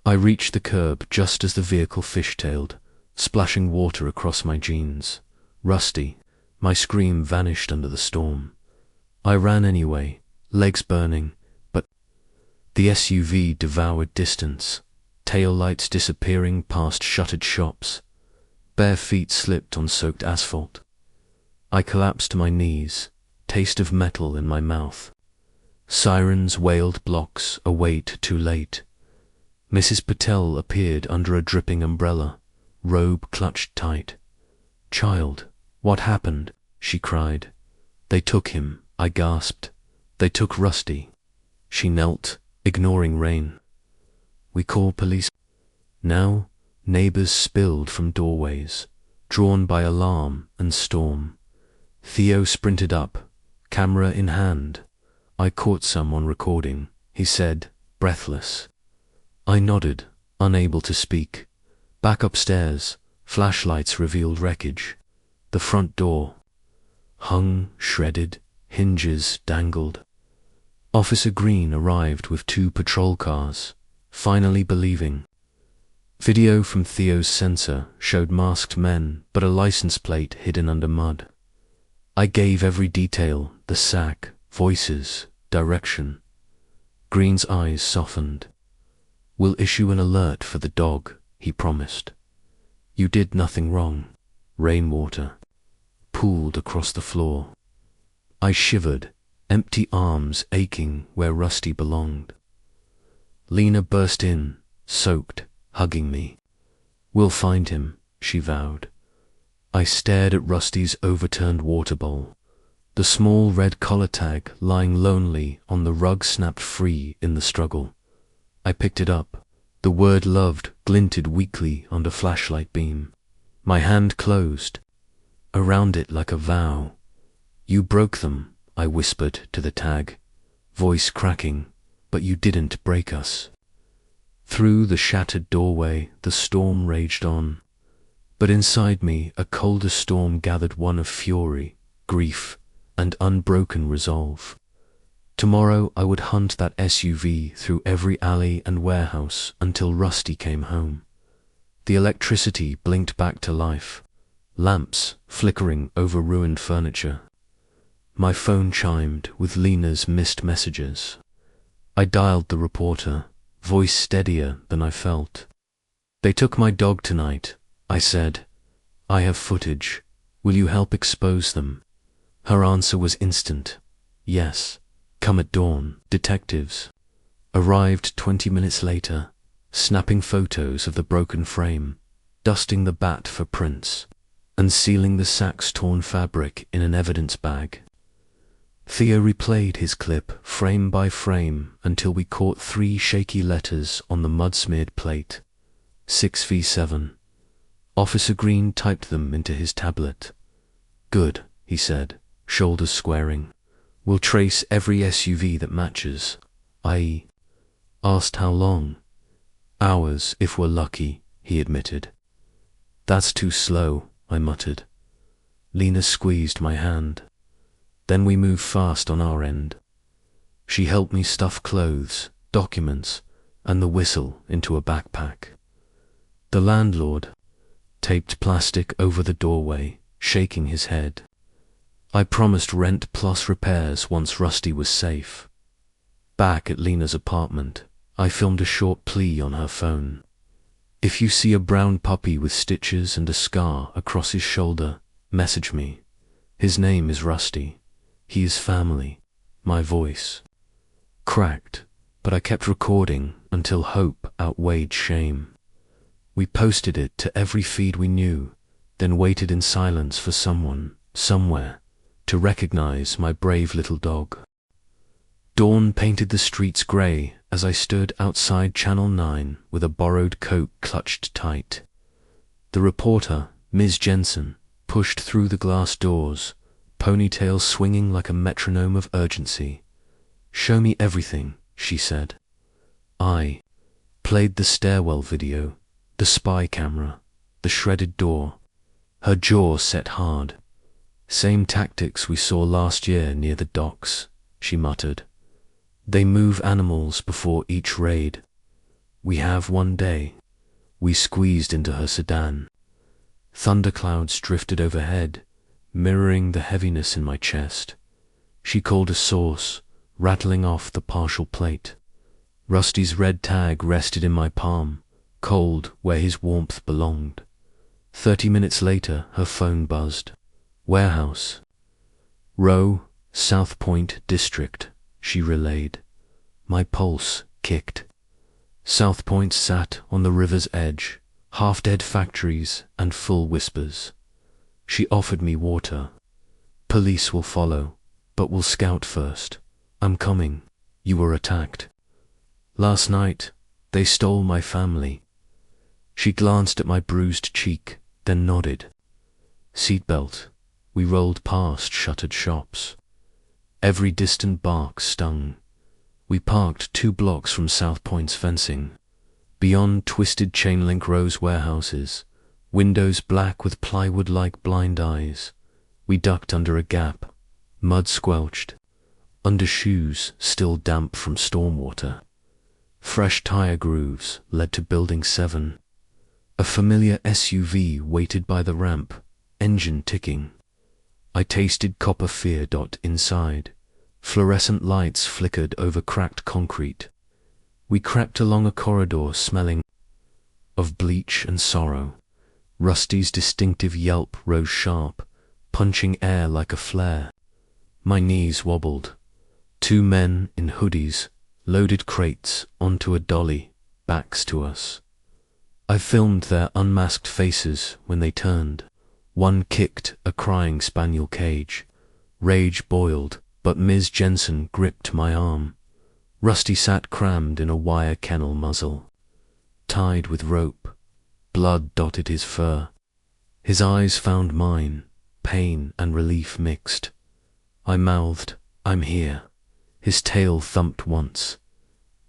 I reached the curb just as the vehicle fishtailed, splashing water across my jeans. Rusty, My scream vanished under the storm. I ran anyway, legs burning, but the SUV devoured distance, tail lights disappearing past shuttered shops. Bare feet slipped on soaked asphalt. I collapsed to my knees, taste of metal in my mouth. Sirens wailed blocks, await too late. Mrs. Patel appeared under a dripping umbrella, robe clutched tight. "Child, what happened?" she cried. "They took him," I gasped. "They took Rusty." She knelt, ignoring rain. "We call police." Now, neighbors spilled from doorways, drawn by alarm and storm. Theo sprinted up, camera in hand. I caught some on recording, he said, breathless. I nodded, unable to speak. Back upstairs, flashlights revealed wreckage. The front door hung, shredded, hinges dangled. Officer Green arrived with 2 patrol cars, finally believing. Video from Theo's sensor showed masked men, but a license plate hidden under mud. I gave every detail, the sack, voices, direction. Green's eyes softened. "We'll issue an alert for the dog," he promised. "You did nothing wrong." Rainwater pooled across the floor. I shivered, empty arms aching where Rusty belonged. Lena burst in, soaked, hugging me. "We'll find him," she vowed. I stared at Rusty's overturned water bowl. The small red collar tag lying lonely on the rug snapped free in the struggle. I picked it up. The word "loved" glinted weakly under flashlight beam. My hand closed around it like a vow. "You broke them," I whispered to the tag, voice cracking, "but you didn't break us." Through the shattered doorway, the storm raged on. But inside me, a colder storm gathered, one of fury, grief, and unbroken resolve. Tomorrow I would hunt that SUV through every alley and warehouse until Rusty came home. The electricity blinked back to life, lamps flickering over ruined furniture. My phone chimed with Lena's missed messages. I dialed the reporter, voice steadier than I felt. "They took my dog tonight," I said. "I have footage. Will you help expose them?" Her answer was instant. "Yes. Come at dawn." Detectives arrived 20 minutes later, snapping photos of the broken frame, dusting the bat for prints, and sealing the sack's torn fabric in an evidence bag. Theo replayed his clip frame by frame until we caught 3 shaky letters on the mud-smeared plate. 6v7. Officer Green typed them into his tablet. "Good," he said, shoulders squaring. "We'll trace every SUV that matches." I asked how long. "Hours, if we're lucky," he admitted. "That's too slow," I muttered. Lena squeezed my hand. "Then we move fast on our end." She helped me stuff clothes, documents, and the whistle into a backpack. The landlord taped plastic over the doorway, shaking his head. I promised rent plus repairs once Rusty was safe. Back at Lena's apartment, I filmed a short plea on her phone. "If you see a brown puppy with stitches and a scar across his shoulder, message me. His name is Rusty. He is family." My voice cracked, but I kept recording until hope outweighed shame. We posted it to every feed we knew, then waited in silence for someone, somewhere, to recognize my brave little dog. Dawn painted the streets grey as I stood outside Channel 9 with a borrowed coat clutched tight. The reporter, Ms. Jensen, pushed through the glass doors, ponytail swinging like a metronome of urgency. "Show me everything," she said. I played the stairwell video, the spy camera, the shredded door. Her jaw set hard. "Same tactics we saw last year near the docks," she muttered. "They move animals before each raid. We have one day." We squeezed into her sedan. Thunderclouds drifted overhead, mirroring the heaviness in my chest. She called a sauce, rattling off the partial plate. Rusty's red tag rested in my palm, cold where his warmth belonged. 30 minutes later, her phone buzzed. Warehouse. Row, South Point District, she relayed. My pulse kicked. South Point sat on the river's edge, half-dead factories and full whispers. She offered me water. Police will follow, but we'll scout first. I'm coming. You were attacked. Last night, they stole my family. She glanced at my bruised cheek, then nodded. Seatbelt. We rolled past shuttered shops. Every distant bark stung. We parked 2 blocks from South Point's fencing. Beyond twisted chain-link rows warehouses, windows black with plywood-like blind eyes. We ducked under a gap, mud squelched, under shoes still damp from stormwater. Fresh tire grooves led to Building 7. A familiar SUV waited by the ramp, engine ticking. I tasted copper fear. Inside. Fluorescent lights flickered over cracked concrete. We crept along a corridor smelling of bleach and sorrow. Rusty's distinctive yelp rose sharp, punching air like a flare. My knees wobbled. 2 men in hoodies loaded crates onto a dolly, backs to us. I filmed their unmasked faces when they turned. One kicked a crying spaniel cage. Rage boiled, but Ms. Jensen gripped my arm. Rusty sat crammed in a wire kennel muzzle, tied with rope. Blood dotted his fur. His eyes found mine, pain and relief mixed. I mouthed, "I'm here." His tail thumped once.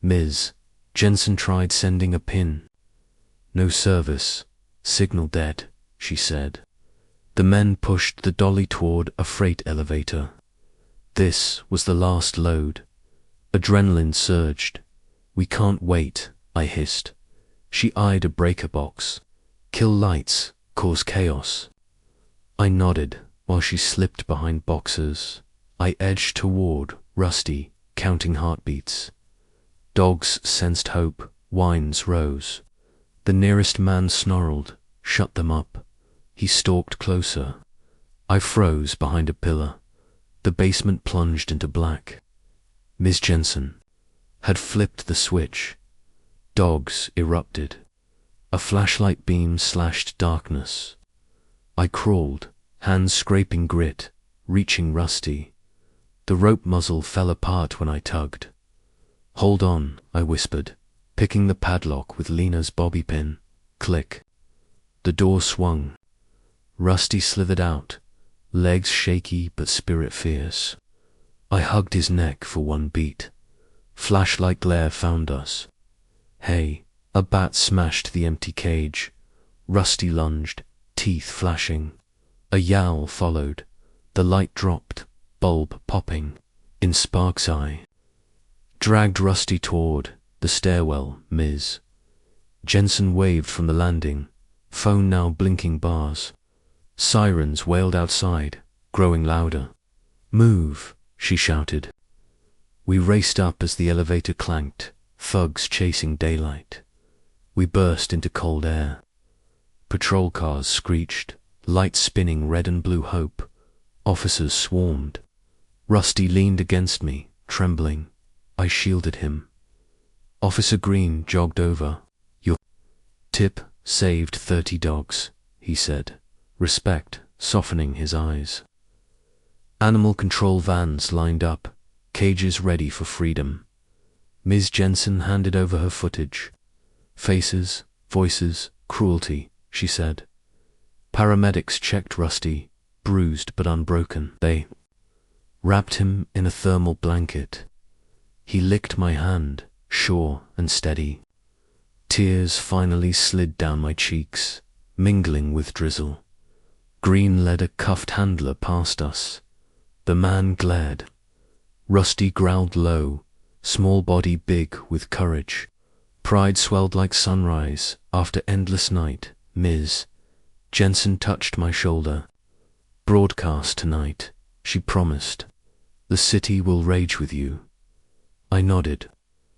Ms. Jensen tried sending a pin. "No service. Signal dead," she said. The men pushed the dolly toward a freight elevator. This was the last load. Adrenaline surged. "We can't wait," I hissed. She eyed a breaker box. "Kill lights, cause chaos." I nodded while she slipped behind boxes. I edged toward Rusty, counting heartbeats. Dogs sensed hope, whines rose. The nearest man snarled, "Shut them up." He stalked closer. I froze behind a pillar. The basement plunged into black. Ms. Jensen had flipped the switch. Dogs erupted. A flashlight beam slashed darkness. I crawled, hands scraping grit, reaching Rusty. The rope muzzle fell apart when I tugged. "Hold on," I whispered, picking the padlock with Lena's bobby pin. Click. The door swung. Rusty slithered out, legs shaky but spirit fierce. I hugged his neck for one beat. Flashlight glare found us. Hey, a bat smashed the empty cage. Rusty lunged, teeth flashing. A yowl followed. The light dropped, bulb popping, in Spark's eye. Dragged Rusty toward the stairwell, Ms. Jensen waved from the landing, phone now blinking bars. Sirens wailed outside, growing louder. "Move," she shouted. We raced up as the elevator clanked, thugs chasing daylight. We burst into cold air. Patrol cars screeched, lights spinning red and blue hope. Officers swarmed. Rusty leaned against me, trembling. I shielded him. Officer Green jogged over. "Your tip saved 30 dogs," he said, respect softening his eyes. Animal control vans lined up, cages ready for freedom. Ms. Jensen handed over her footage. "Faces, voices, cruelty," she said. Paramedics checked Rusty, bruised but unbroken. They wrapped him in a thermal blanket. He licked my hand, sure and steady. Tears finally slid down my cheeks, mingling with drizzle. Green led a cuffed handler past us. The man glared. Rusty growled low, small body big with courage. Pride swelled like sunrise after endless night. Ms. Jensen touched my shoulder. broadcast tonight, she promised. The city will rage with you. I nodded.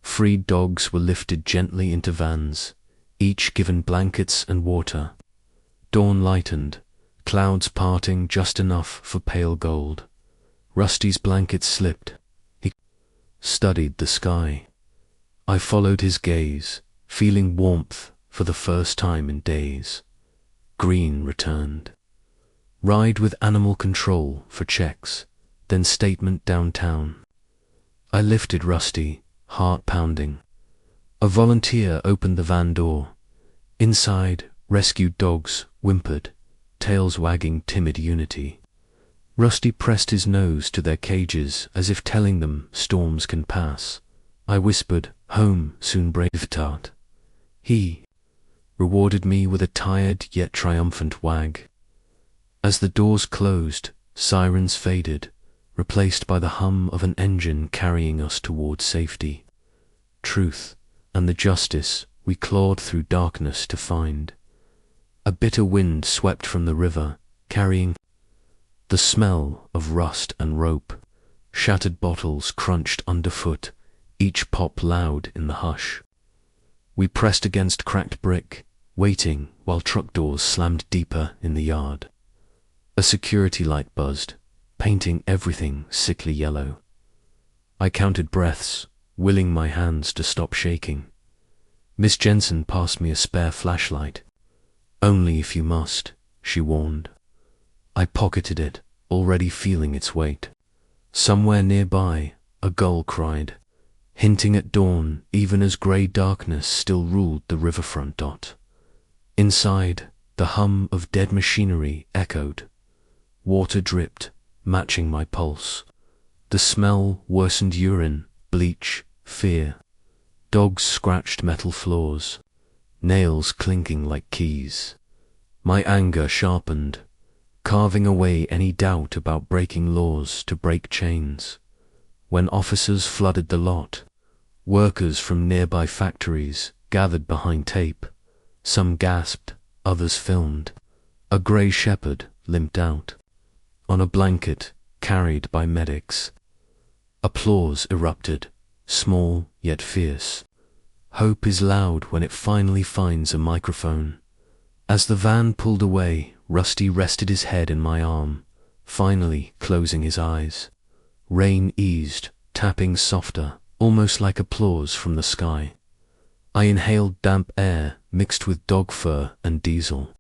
Freed dogs were lifted gently into vans, each given blankets and water. Dawn lightened, clouds parting just enough for pale gold. Rusty's blanket slipped. He studied the sky. I followed his gaze, feeling warmth for the first time in days. Green returned. Ride with animal control for checks, then statement downtown. I lifted Rusty, heart pounding. A volunteer opened the van door. Inside, rescued dogs whimpered, tails wagging timid unity. Rusty pressed his nose to their cages as if telling them storms can pass. I whispered, "Home soon, Braveheart." He rewarded me with a tired yet triumphant wag. As the doors closed, sirens faded, replaced by the hum of an engine carrying us toward safety. Truth and the justice we clawed through darkness to find. A bitter wind swept from the river, carrying the smell of rust and rope. Shattered bottles crunched underfoot, each pop loud in the hush. We pressed against cracked brick, waiting while truck doors slammed deeper in the yard. A security light buzzed, painting everything sickly yellow. I counted breaths, willing my hands to stop shaking. Miss Jensen passed me a spare flashlight. "Only if you must," she warned. I pocketed it, already feeling its weight. Somewhere nearby, a gull cried, hinting at dawn even as grey darkness still ruled the riverfront dot. Inside, the hum of dead machinery echoed. Water dripped, matching my pulse. The smell worsened urine, bleach, fear. Dogs scratched metal floors, nails clinking like keys. My anger sharpened, carving away any doubt about breaking laws to break chains. When officers flooded the lot, workers from nearby factories gathered behind tape. Some gasped, others filmed. A grey shepherd limped out, on a blanket carried by medics. Applause erupted, small yet fierce. Hope is loud when it finally finds a microphone. As the van pulled away, Rusty rested his head in my arm, finally closing his eyes. Rain eased, tapping softer, almost like applause from the sky. I inhaled damp air mixed with dog fur and diesel.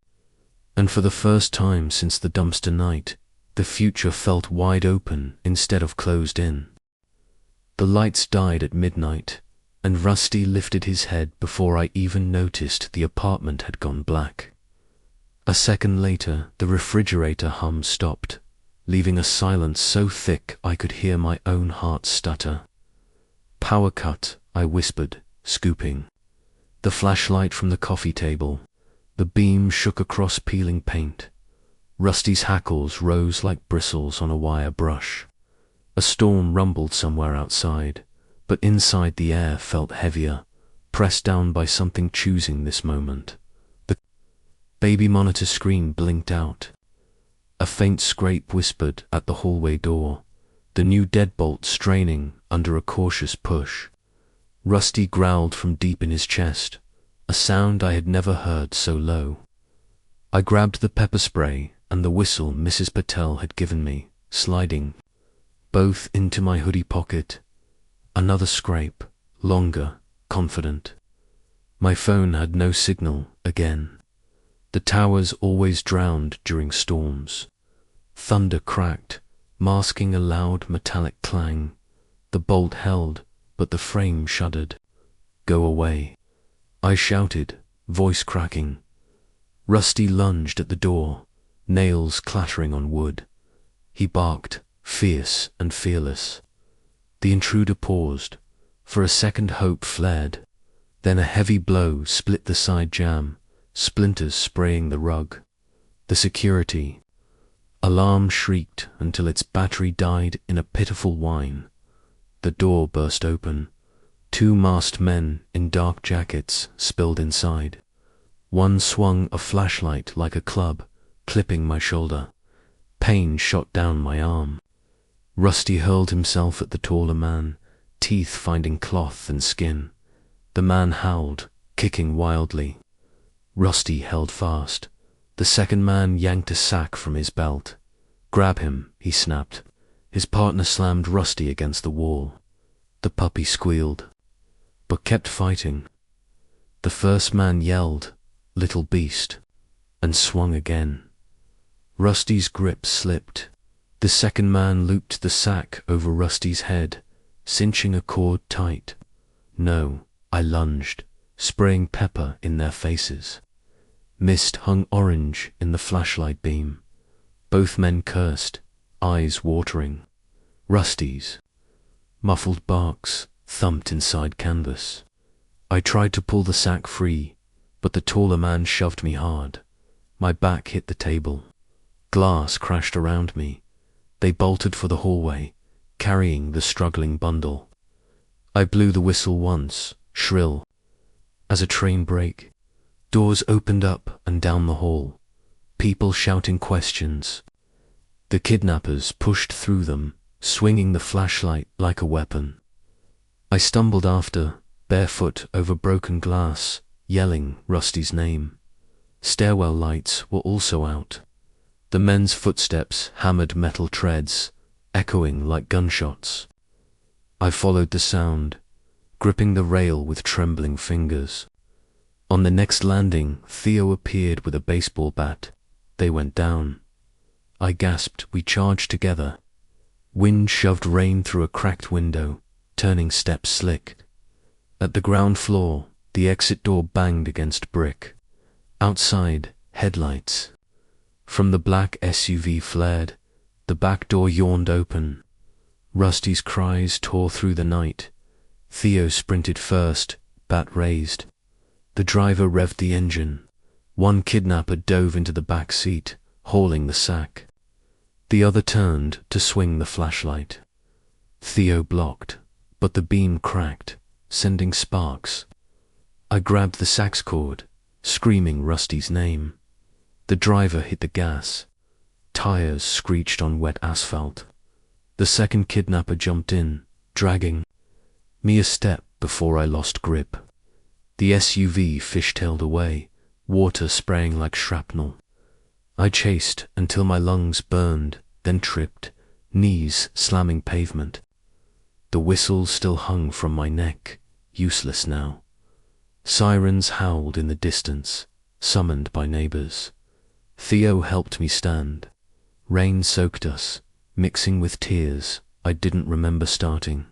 And for the first time since the dumpster night, the future felt wide open instead of closed in. The lights died at midnight, and Rusty lifted his head before I even noticed the apartment had gone black. A second later, the refrigerator hum stopped, leaving a silence so thick I could hear my own heart stutter. "Power cut," I whispered, scooping. The flashlight from the coffee table. The beam shook across peeling paint. Rusty's hackles rose like bristles on a wire brush. A storm rumbled somewhere outside, but inside the air felt heavier, pressed down by something choosing this moment. The baby monitor screen blinked out. A faint scrape whispered at the hallway door, the new deadbolt straining under a cautious push. Rusty growled from deep in his chest, a sound I had never heard so low. I grabbed the pepper spray and the whistle Mrs. Patel had given me, sliding both into my hoodie pocket. Another scrape, longer, confident. My phone had no signal again. The towers always drowned during storms. Thunder cracked, masking a loud metallic clang. The bolt held, but the frame shuddered. "Go away," I shouted, voice cracking. Rusty lunged at the door, nails clattering on wood. He barked, fierce and fearless. The intruder paused. For a second hope flared. Then a heavy blow split the side jamb, splinters spraying the rug. The security alarm shrieked until its battery died in a pitiful whine. The door burst open. 2 masked men in dark jackets spilled inside. One swung a flashlight like a club, clipping my shoulder. Pain shot down my arm. Rusty hurled himself at the taller man, teeth finding cloth and skin. The man howled, kicking wildly. Rusty held fast. The second man yanked a sack from his belt. "Grab him," he snapped. His partner slammed Rusty against the wall. The puppy squealed, but kept fighting. The first man yelled, "Little beast," and swung again. Rusty's grip slipped. The second man looped the sack over Rusty's head, cinching a cord tight. "No," I lunged, spraying pepper in their faces. Mist hung orange in the flashlight beam. Both men cursed, eyes watering. Rusty's muffled barks thumped inside canvas. I tried to pull the sack free, but the taller man shoved me hard. My back hit the table. Glass crashed around me. They bolted for the hallway, carrying the struggling bundle. I blew the whistle once, shrill, as a train brake. Doors opened up and down the hall, people shouting questions. The kidnappers pushed through them, swinging the flashlight like a weapon. I stumbled after, barefoot over broken glass, yelling Rusty's name. Stairwell lights were also out. The men's footsteps hammered metal treads, echoing like gunshots. I followed the sound, gripping the rail with trembling fingers. On the next landing, Theo appeared with a baseball bat. They went down. I gasped. We charged together. Wind shoved rain through a cracked window, turning steps slick. At the ground floor, the exit door banged against brick. Outside, headlights. From the black SUV flared. The back door yawned open. Rusty's cries tore through the night. Theo sprinted first, bat raised. The driver revved the engine. One kidnapper dove into the back seat, hauling the sack. The other turned to swing the flashlight. Theo blocked, but the beam cracked, sending sparks. I grabbed the sax cord, screaming Rusty's name. The driver hit the gas. Tires screeched on wet asphalt. The second kidnapper jumped in, dragging me a step before I lost grip. The SUV fishtailed away, water spraying like shrapnel. I chased until my lungs burned, then tripped, knees slamming pavement. The whistle still hung from my neck, useless now. Sirens howled in the distance, summoned by neighbors. Theo helped me stand. Rain soaked us, mixing with tears I didn't remember starting.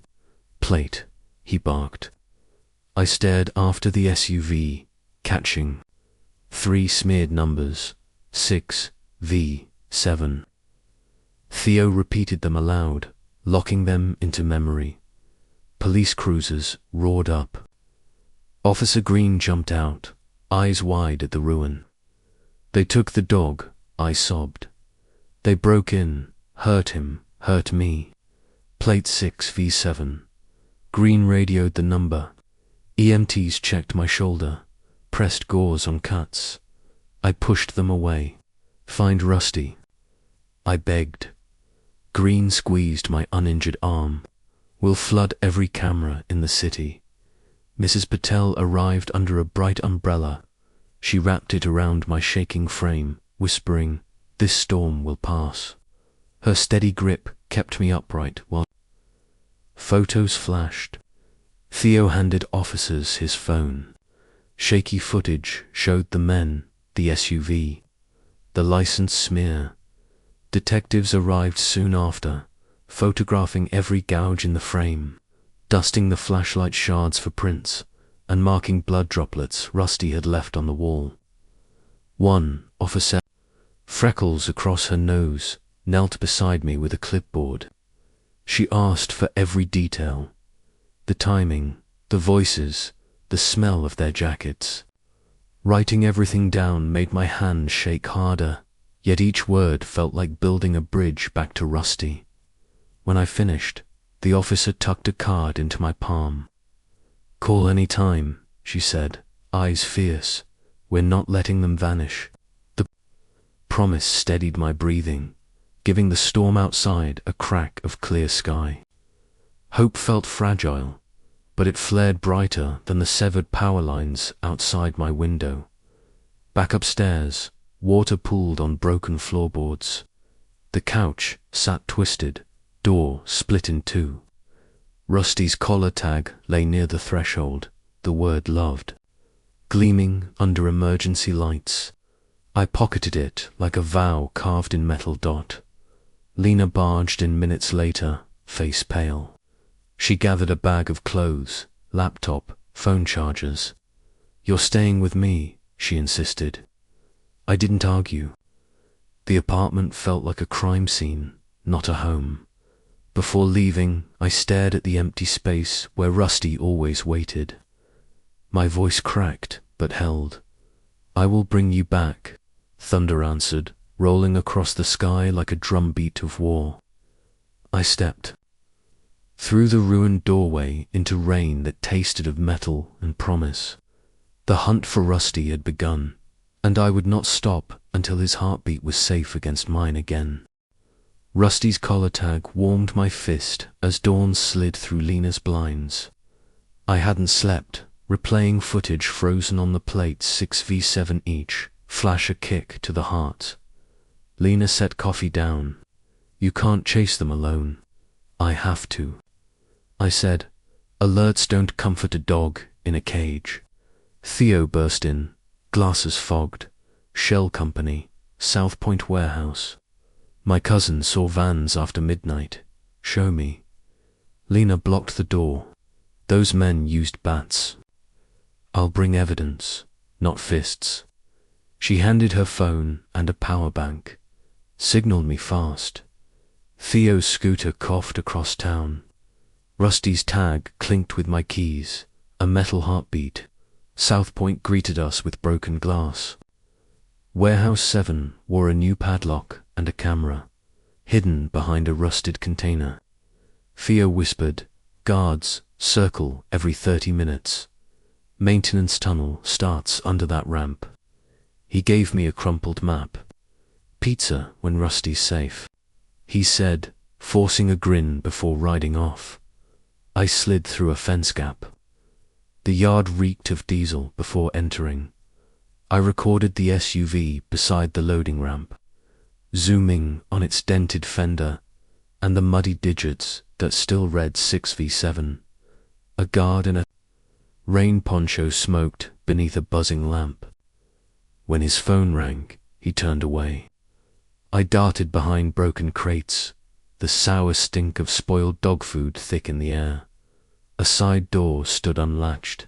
"Plate," he barked. I stared after the SUV, catching 3 smeared numbers, 6V7. Theo repeated them aloud, locking them into memory. Police cruisers roared up. Officer Green jumped out, eyes wide at the ruin. "They took the dog," I sobbed. "They broke in, hurt him, hurt me. Plate 6V7. Green radioed the number. EMTs checked my shoulder, pressed gauze on cuts. I pushed them away. "Find Rusty," I begged. Green squeezed my uninjured arm. "We'll flood every camera in the city." Mrs. Patel arrived under a bright umbrella. She wrapped it around my shaking frame, whispering, "This storm will pass." Her steady grip kept me upright while photos flashed. Theo handed officers his phone. Shaky footage showed the men, the SUV, the license smear. Detectives arrived soon after, photographing every gouge in the frame, dusting the flashlight shards for prints, and marking blood droplets Rusty had left on the wall. One officer, freckles across her nose, knelt beside me with a clipboard. She asked for every detail. The timing, the voices, the smell of their jackets. Writing everything down made my hand shake harder, yet each word felt like building a bridge back to Rusty. When I finished, the officer tucked a card into my palm. "Call any time," she said, eyes fierce. "We're not letting them vanish." The promise steadied my breathing. giving the storm outside a crack of clear sky. Hope felt fragile, but it flared brighter than the severed power lines outside my window. Back upstairs, water pooled on broken floorboards. The couch sat twisted, door split in two. Rusty's collar tag lay near the threshold, the word loved. Gleaming under emergency lights, I pocketed it like a vow carved in metal dot. Lena barged in minutes later, face pale. She gathered a bag of clothes, laptop, phone chargers. "You're staying with me," she insisted. I didn't argue. The apartment felt like a crime scene, not a home. Before leaving, I stared at the empty space where Rusty always waited. My voice cracked, but held. "I will bring you back," thunder answered, rolling across the sky like a drumbeat of war. I stepped through the ruined doorway into rain that tasted of metal and promise. The hunt for Rusty had begun, and I would not stop until his heartbeat was safe against mine again. Rusty's collar tag warmed my fist as dawn slid through Lena's blinds. I hadn't slept, replaying footage frozen on the plates 6v7 each, flash a kick to the heart. Lena set coffee down. "You can't chase them alone. I have to," I said. "Alerts don't comfort a dog in a cage." Theo burst in, glasses fogged. "Shell Company, South Point Warehouse. My cousin saw vans after midnight. Show me." Lena blocked the door. "Those men used bats." "I'll bring evidence, not fists." She handed her phone and a power bank. "Signal me fast." Theo's scooter coughed across town. Rusty's tag clinked with my keys, a metal heartbeat. South Point greeted us with broken glass. Warehouse 7 wore a new padlock and a camera, hidden behind a rusted container. Theo whispered, "Guards circle every 30 minutes. Maintenance tunnel starts under that ramp." He gave me a crumpled map. "Pizza when Rusty's safe," he said, forcing a grin before riding off. I slid through a fence gap. The yard reeked of diesel before entering. I recorded the SUV beside the loading ramp, zooming on its dented fender and the muddy digits that still read 6v7. A guard in a rain poncho smoked beneath a buzzing lamp. When his phone rang, he turned away. I darted behind broken crates, the sour stink of spoiled dog food thick in the air. A side door stood unlatched.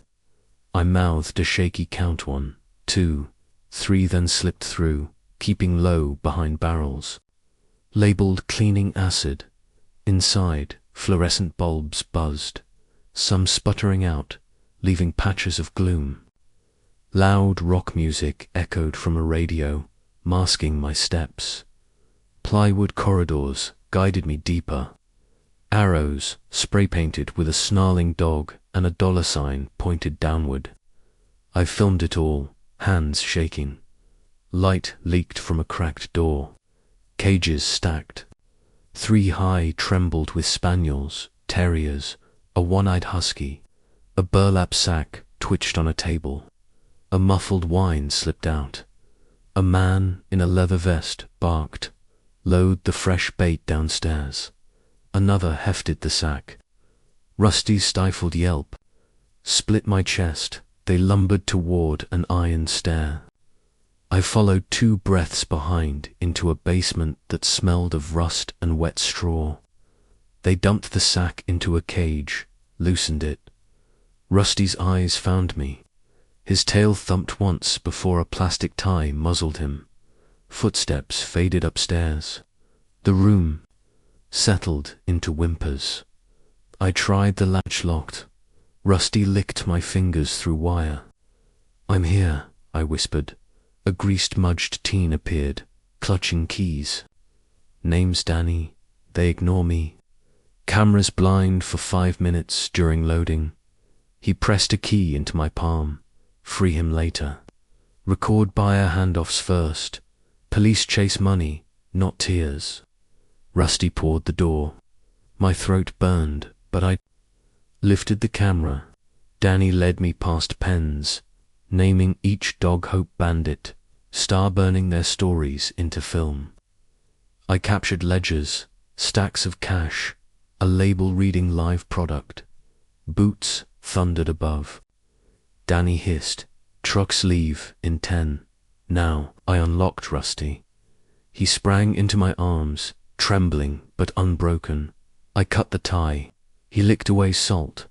I mouthed a shaky count: 1, 2, 3, then slipped through, keeping low behind barrels. Labeled cleaning acid. Inside, fluorescent bulbs buzzed, some sputtering out, leaving patches of gloom. Loud rock music echoed from a radio, masking my steps. Plywood corridors guided me deeper. Arrows, spray-painted with a snarling dog and a dollar sign pointed downward. I filmed it all, hands shaking. Light leaked from a cracked door. Cages stacked. 3 high trembled with spaniels, terriers, a one-eyed husky. A burlap sack twitched on a table. A muffled whine slipped out. A man in a leather vest barked, "Load the fresh bait downstairs." Another hefted the sack. Rusty's stifled yelp split my chest. They lumbered toward an iron stair. I followed 2 breaths behind into a basement that smelled of rust and wet straw. They dumped the sack into a cage, loosened it. Rusty's eyes found me. His tail thumped once before a plastic tie muzzled him. Footsteps faded upstairs. The room settled into whimpers. I tried the latch locked. Rusty licked my fingers through wire. "I'm here," I whispered. A greased-mudged teen appeared, clutching keys. "Name's Danny. They ignore me." Cameras blind for 5 minutes during loading. He pressed a key into my palm. "Free him later. Record buyer handoffs first. Police chase money, not tears." Rusty poured the door. My throat burned, but I lifted the camera. Danny led me past pens, naming each dog Hope Bandit, star-burning their stories into film. I captured ledgers, stacks of cash, a label reading live product. Boots thundered above. Danny hissed, "Trucks leave in 10. Now." I unlocked Rusty. He sprang into my arms, trembling but unbroken. I cut the tie. He licked away salt.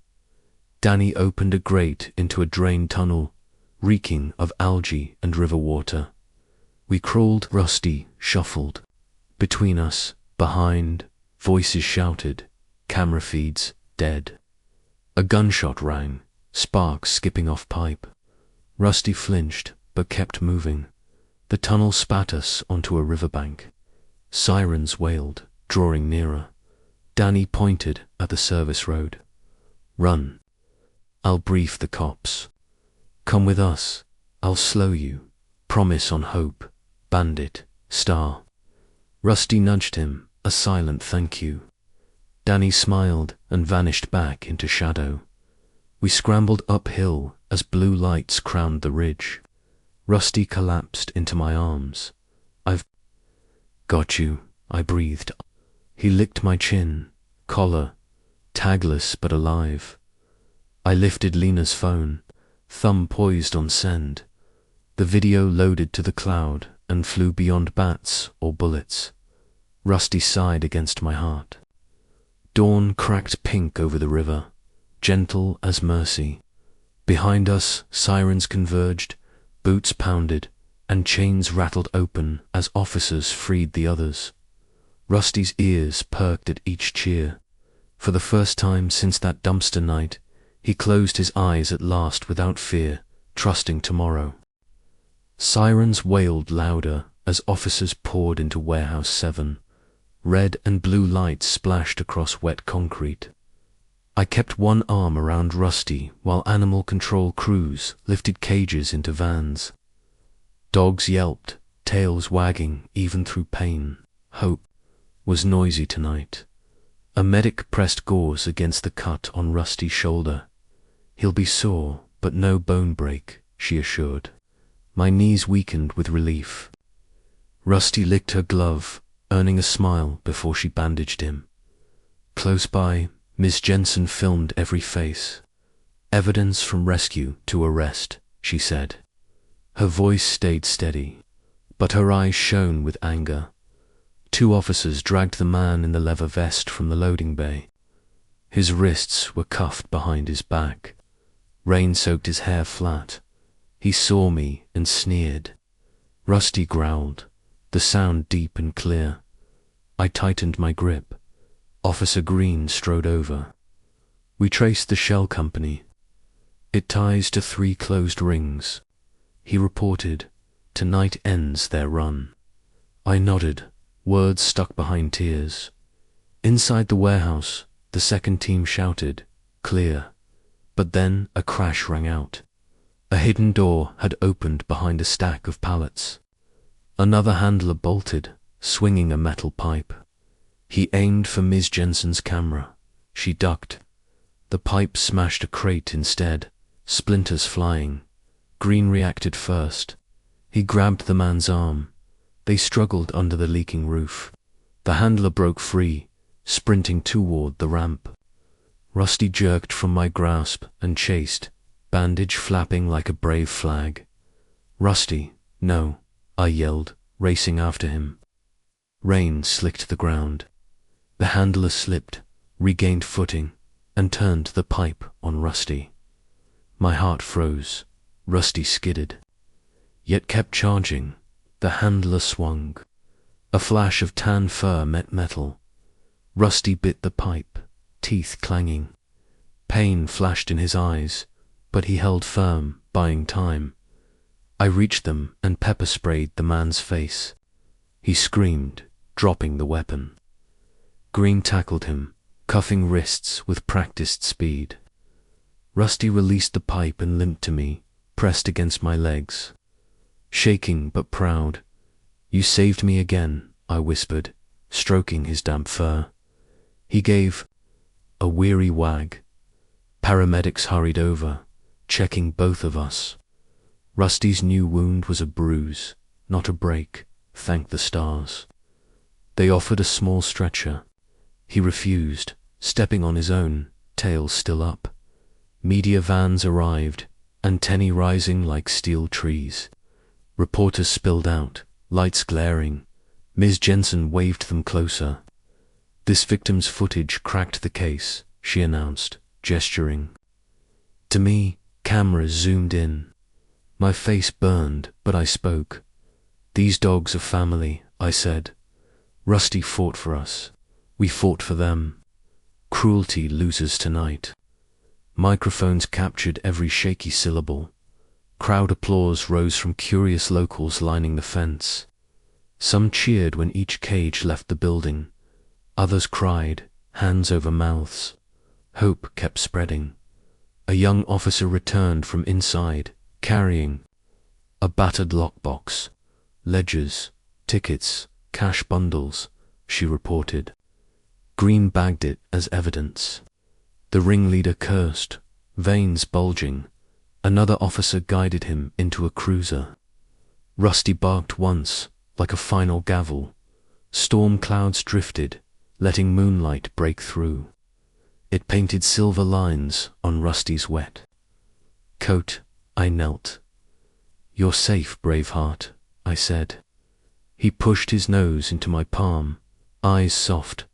Danny opened a grate into a drain tunnel, reeking of algae and river water. We crawled. Rusty shuffled. Between us, behind, voices shouted, camera feeds dead. A gunshot rang, sparks skipping off pipe. Rusty flinched, but kept moving. The tunnel spat us onto a riverbank. Sirens wailed, drawing nearer. Danny pointed at the service road. "Run. I'll brief the cops. Come with us. I'll slow you. Promise on Hope, Bandit, Star." Rusty nudged him, a silent thank you. Danny smiled and vanished back into shadow. We scrambled uphill as blue lights crowned the ridge. Rusty collapsed into my arms. "I've got you," I breathed. He licked my chin, collar, tagless but alive. I lifted Lena's phone, thumb poised on send. The video loaded to the cloud and flew beyond bats or bullets. Rusty sighed against my heart. Dawn cracked pink over the river, gentle as mercy. Behind us, sirens converged, boots pounded, and chains rattled open as officers freed the others. Rusty's ears perked at each cheer. For the first time since that dumpster night, he closed his eyes at last without fear, trusting tomorrow. Sirens wailed louder as officers poured into Warehouse 7. Red and blue lights splashed across wet concrete. I kept one arm around Rusty while animal control crews lifted cages into vans. Dogs yelped, tails wagging even through pain. Hope was noisy tonight. A medic pressed gauze against the cut on Rusty's shoulder. "He'll be sore, but no bone break," she assured. My knees weakened with relief. Rusty licked her glove, earning a smile before she bandaged him. Close by, Miss Jensen filmed every face. "Evidence from rescue to arrest," she said. Her voice stayed steady, but her eyes shone with anger. 2 officers dragged the man in the leather vest from the loading bay. His wrists were cuffed behind his back. Rain soaked his hair flat. He saw me and sneered. Rusty growled, the sound deep and clear. I tightened my grip. Officer Green strode over. "We traced the shell company. It ties to 3 closed rings." He reported, "Tonight ends their run." I nodded, words stuck behind tears. Inside the warehouse, the second team shouted, "Clear." But then a crash rang out. A hidden door had opened behind a stack of pallets. Another handler bolted, swinging a metal pipe. He aimed for Ms. Jensen's camera. She ducked. The pipe smashed a crate instead, splinters flying. Green reacted first. He grabbed the man's arm. They struggled under the leaking roof. The handler broke free, sprinting toward the ramp. Rusty jerked from my grasp and chased, bandage flapping like a brave flag. "Rusty, no," I yelled, racing after him. Rain slicked the ground. The handler slipped, regained footing, and turned the pipe on Rusty. My heart froze. Rusty skidded, yet kept charging. The handler swung. A flash of tan fur met metal. Rusty bit the pipe, teeth clanging. Pain flashed in his eyes, but he held firm, buying time. I reached them and pepper-sprayed the man's face. He screamed, dropping the weapon. Green tackled him, cuffing wrists with practiced speed. Rusty released the pipe and limped to me, pressed against my legs. Shaking but proud. "You saved me again," I whispered, stroking his damp fur. He gave a weary wag. Paramedics hurried over, checking both of us. Rusty's new wound was a bruise, not a break, thank the stars. They offered a small stretcher. He refused, stepping on his own, tail still up. Media vans arrived, antennae rising like steel trees. Reporters spilled out, lights glaring. Ms. Jensen waved them closer. "This victim's footage cracked the case," she announced, gesturing. To me, cameras zoomed in. My face burned, but I spoke. "These dogs are family," I said. "Rusty fought for us. We fought for them. Cruelty loses tonight." Microphones captured every shaky syllable. Crowd applause rose from curious locals lining the fence. Some cheered when each cage left the building. Others cried, hands over mouths. Hope kept spreading. A young officer returned from inside, carrying a battered lockbox, ledgers, tickets, cash bundles, she reported. Green bagged it as evidence. The ringleader cursed, veins bulging. Another officer guided him into a cruiser. Rusty barked once, like a final gavel. Storm clouds drifted, letting moonlight break through. It painted silver lines on Rusty's wet coat. I knelt. "You're safe, Braveheart," I said. He pushed his nose into my palm, eyes soft.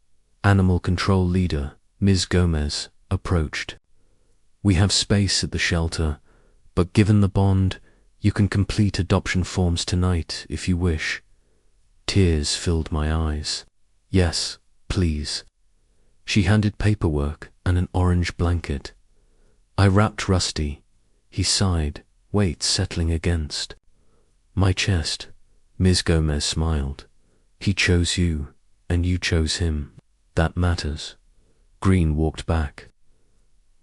Animal control leader, Ms. Gomez, approached. "We have space at the shelter, but given the bond, you can complete adoption forms tonight if you wish." Tears filled my eyes. "Yes, please." She handed paperwork and an orange blanket. I wrapped Rusty. He sighed, weight settling against my chest. Ms. Gomez smiled. "He chose you, and you chose him. That matters." Green walked back.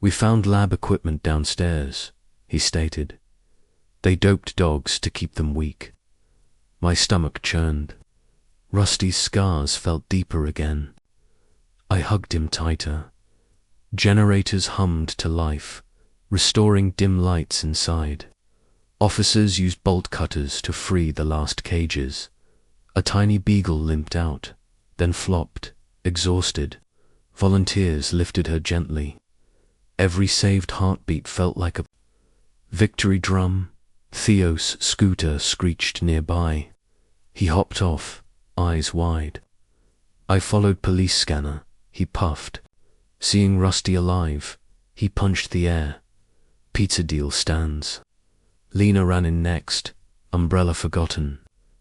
"We found lab equipment downstairs," he stated. "They doped dogs to keep them weak." My stomach churned. Rusty's scars felt deeper again. I hugged him tighter. Generators hummed to life, restoring dim lights inside. Officers used bolt cutters to free the last cages. A tiny beagle limped out, then flopped, exhausted. Volunteers lifted her gently. Every saved heartbeat felt like a victory drum. Theo's scooter screeched nearby. He hopped off, eyes wide. I followed police scanner. He puffed. Seeing Rusty alive, he punched the air. Pizza deal stands. Lena ran in next, umbrella forgotten.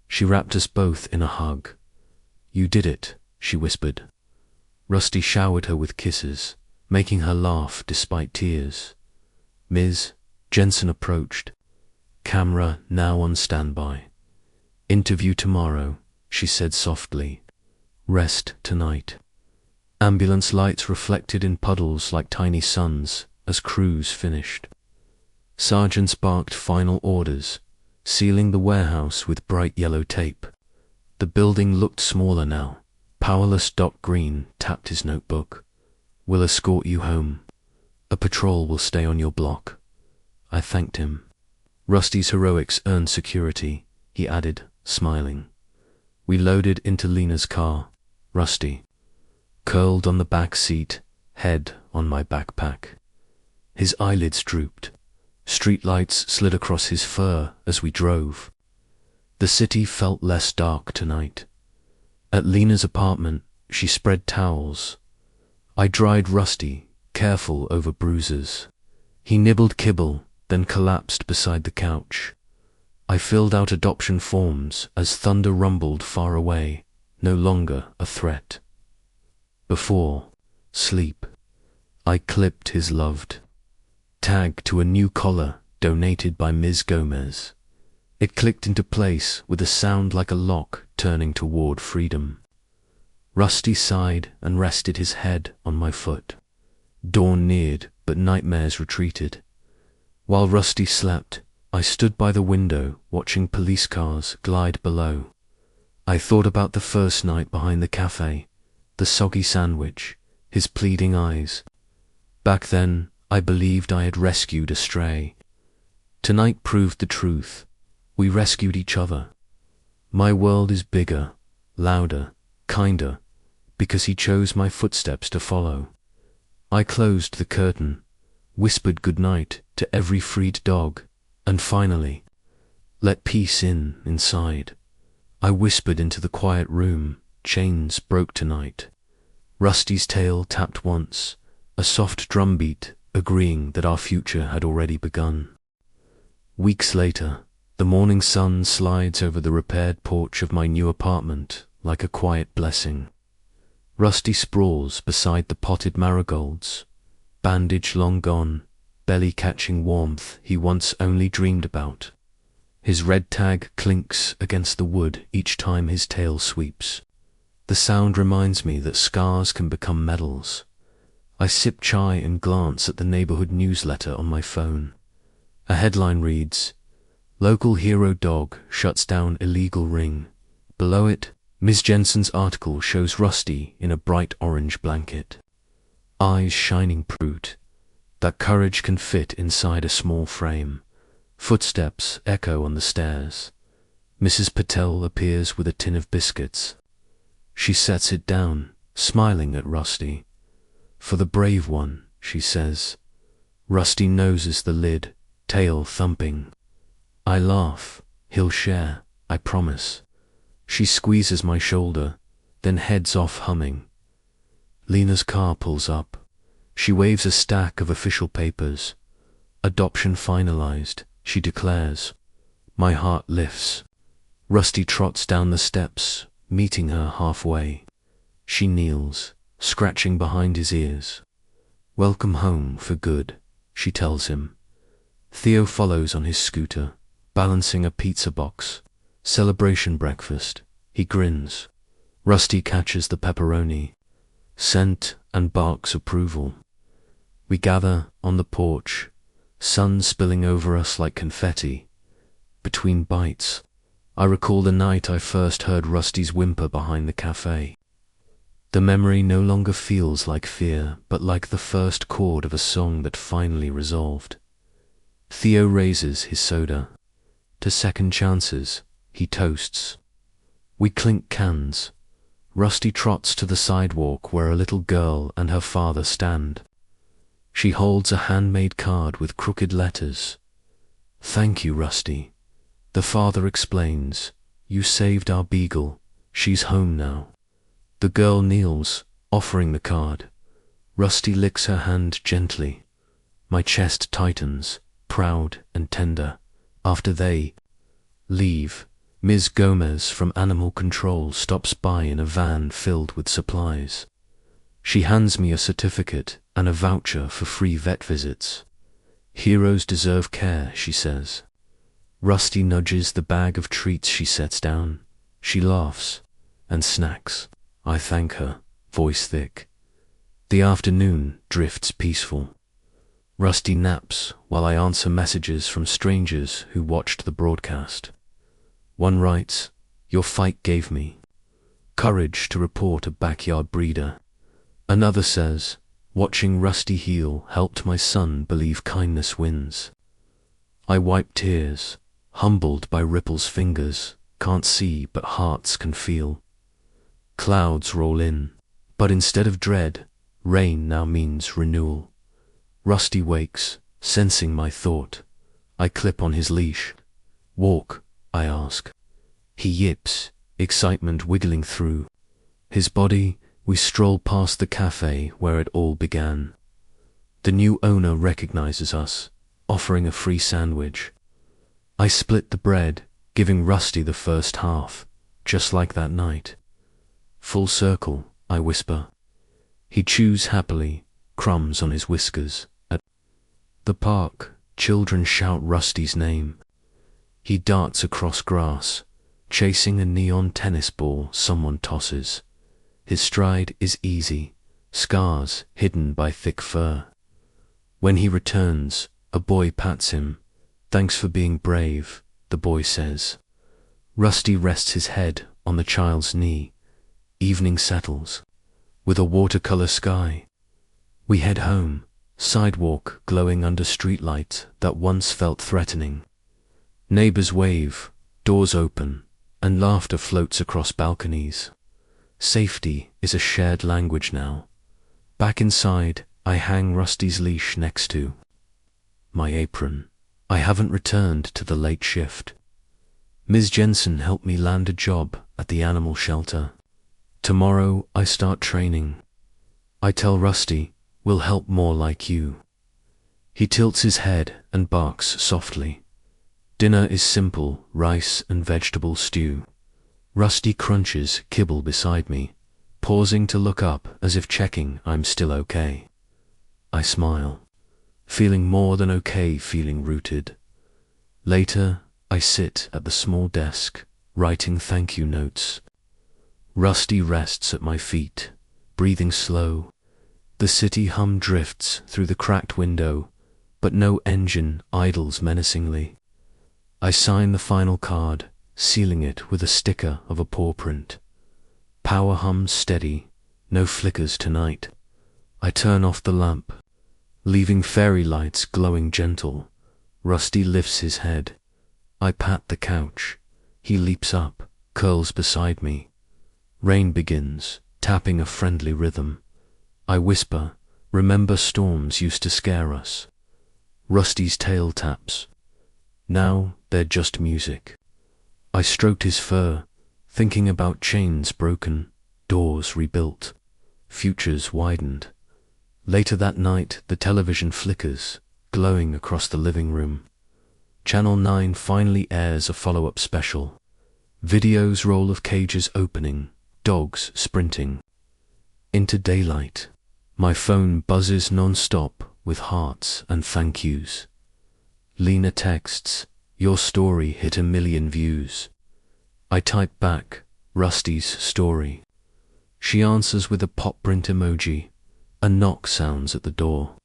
She wrapped us both in a hug. "You did it," she whispered. Rusty showered her with kisses, making her laugh despite tears. Ms. Jensen approached. Camera now on standby. "Interview tomorrow," she said softly. "Rest tonight." Ambulance lights reflected in puddles like tiny suns as crews finished. Sergeants barked final orders, sealing the warehouse with bright yellow tape. The building looked smaller now. Powerless Doc Green tapped his notebook. "We'll escort you home. A patrol will stay on your block." I thanked him. "Rusty's heroics earned security," he added, smiling. We loaded into Lena's car. Rusty curled on the back seat, head on my backpack. His eyelids drooped. Streetlights slid across his fur as we drove. The city felt less dark tonight. At Lena's apartment, she spread towels. I dried Rusty, careful over bruises. He nibbled kibble, then collapsed beside the couch. I filled out adoption forms as thunder rumbled far away, no longer a threat. Before sleep, I clipped his loved tag to a new collar donated by Ms. Gomez. It clicked into place with a sound like a lock turning toward freedom. Rusty sighed and rested his head on my foot. Dawn neared, but nightmares retreated. While Rusty slept, I stood by the window watching police cars glide below. I thought about the first night behind the cafe, the soggy sandwich, his pleading eyes. Back then, I believed I had rescued a stray. Tonight proved the truth. We rescued each other. My world is bigger, louder, kinder, because he chose my footsteps to follow. I closed the curtain, whispered goodnight to every freed dog, and finally, let peace inside. I whispered into the quiet room, chains broke tonight. Rusty's tail tapped once, a soft drumbeat agreeing that our future had already begun. Weeks later, the morning sun slides over the repaired porch of my new apartment like a quiet blessing. Rusty sprawls beside the potted marigolds, bandage long gone, belly catching warmth he once only dreamed about. His red tag clinks against the wood each time his tail sweeps. The sound reminds me that scars can become medals. I sip chai and glance at the neighborhood newsletter on my phone. A headline reads, "Local hero dog shuts down illegal ring." Below it, Ms. Jensen's article shows Rusty in a bright orange blanket. Eyes shining proof that courage can fit inside a small frame. Footsteps echo on the stairs. Mrs. Patel appears with a tin of biscuits. She sets it down, smiling at Rusty. "For the brave one," she says. Rusty noses the lid, tail thumping. I laugh. "He'll share, I promise." She squeezes my shoulder, then heads off humming. Lena's car pulls up. She waves a stack of official papers. "Adoption finalized," she declares. My heart lifts. Rusty trots down the steps, meeting her halfway. She kneels, scratching behind his ears. "Welcome home for good," she tells him. Theo follows on his scooter, balancing a pizza box. Celebration breakfast. He grins. Rusty catches the pepperoni, scent, and barks approval. We gather on the porch, sun spilling over us like confetti. Between bites, I recall the night I first heard Rusty's whimper behind the cafe. The memory no longer feels like fear, but like the first chord of a song that finally resolved. Theo raises his soda. To second chances, he toasts. We clink cans. Rusty trots to the sidewalk where a little girl and her father stand. She holds a handmade card with crooked letters. "Thank you, Rusty." The father explains, "You saved our beagle. She's home now." The girl kneels, offering the card. Rusty licks her hand gently. My chest tightens, proud and tender. After they leave, Ms. Gomez from Animal Control stops by in a van filled with supplies. She hands me a certificate and a voucher for free vet visits. "Heroes deserve care," she says. Rusty nudges the bag of treats she sets down. She laughs and snacks. I thank her, voice thick. The afternoon drifts peaceful. Rusty naps while I answer messages from strangers who watched the broadcast. One writes, "Your fight gave me courage to report a backyard breeder." Another says, "Watching Rusty heal helped my son believe kindness wins." I wipe tears, humbled by Ripple's fingers, can't see but hearts can feel. Clouds roll in, but instead of dread, rain now means renewal. Rusty wakes, sensing my thought. I clip on his leash. "Walk," I ask. He yips, excitement wiggling through his body. We stroll past the cafe where it all began. The new owner recognizes us, offering a free sandwich. I split the bread, giving Rusty the first half, just like that night. "Full circle," I whisper. He chews happily, crumbs on his whiskers. At the park, children shout Rusty's name. He darts across grass, chasing a neon tennis ball someone tosses. His stride is easy, scars hidden by thick fur. When he returns, a boy pats him. "Thanks for being brave," the boy says. Rusty rests his head on the child's knee. Evening settles, with a watercolor sky. We head home, sidewalk glowing under streetlight that once felt threatening. Neighbors wave, doors open, and laughter floats across balconies. Safety is a shared language now. Back inside, I hang Rusty's leash next to my apron. I haven't returned to the late shift. Ms. Jensen helped me land a job at the animal shelter. Tomorrow I start training. I tell Rusty, we'll help more like you. He tilts his head and barks softly. Dinner is simple, rice and vegetable stew. Rusty crunches kibble beside me, pausing to look up as if checking I'm still okay. I smile, feeling more than okay, feeling rooted. Later, I sit at the small desk, writing thank you notes. Rusty rests at my feet, breathing slow. The city hum drifts through the cracked window, but no engine idles menacingly. I sign the final card, sealing it with a sticker of a paw print. Power hums steady, no flickers tonight. I turn off the lamp, leaving fairy lights glowing gentle. Rusty lifts his head. I pat the couch. He leaps up, curls beside me. Rain begins, tapping a friendly rhythm. I whisper, remember storms used to scare us. Rusty's tail taps. Now they're just music. I stroked his fur, thinking about chains broken, doors rebuilt, futures widened. Later that night, the television flickers, glowing across the living room. Channel 9 finally airs a follow-up special. Videos roll of cages opening, dogs sprinting. Into daylight. My phone buzzes non-stop with hearts and thank yous. Lena texts, your story hit 1 million views. I type back, Rusty's story. She answers with a pop print emoji. A knock sounds at the door.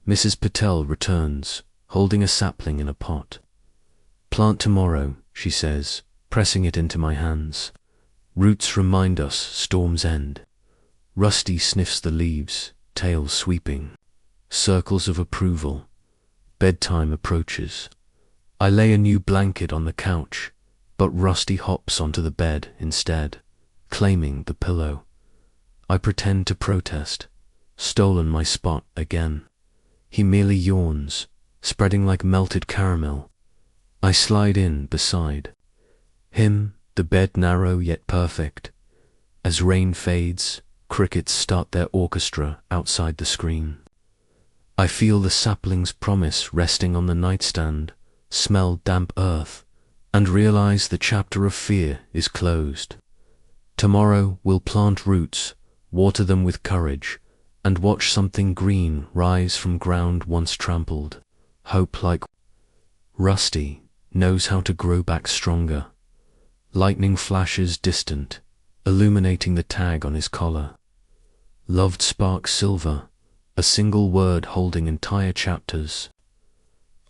Mrs. Patel returns, holding a sapling in a pot. Plant tomorrow, she says, pressing it into my hands. Roots remind us storms end. Rusty sniffs the leaves, tail sweeping. Circles of approval. Bedtime approaches. I lay a new blanket on the couch, but Rusty hops onto the bed instead, claiming the pillow. I pretend to protest. Stolen my spot again. He merely yawns, spreading like melted caramel. I slide in beside him, the bed narrow yet perfect. As rain fades, crickets start their orchestra outside the screen. I feel the sapling's promise resting on the nightstand, smell damp earth, and realize the chapter of fear is closed. Tomorrow we'll plant roots, water them with courage, and watch something green rise from ground once trampled. Hope like Rusty knows how to grow back stronger. Lightning flashes distant, illuminating the tag on his collar. Loved sparks silver, a single word holding entire chapters.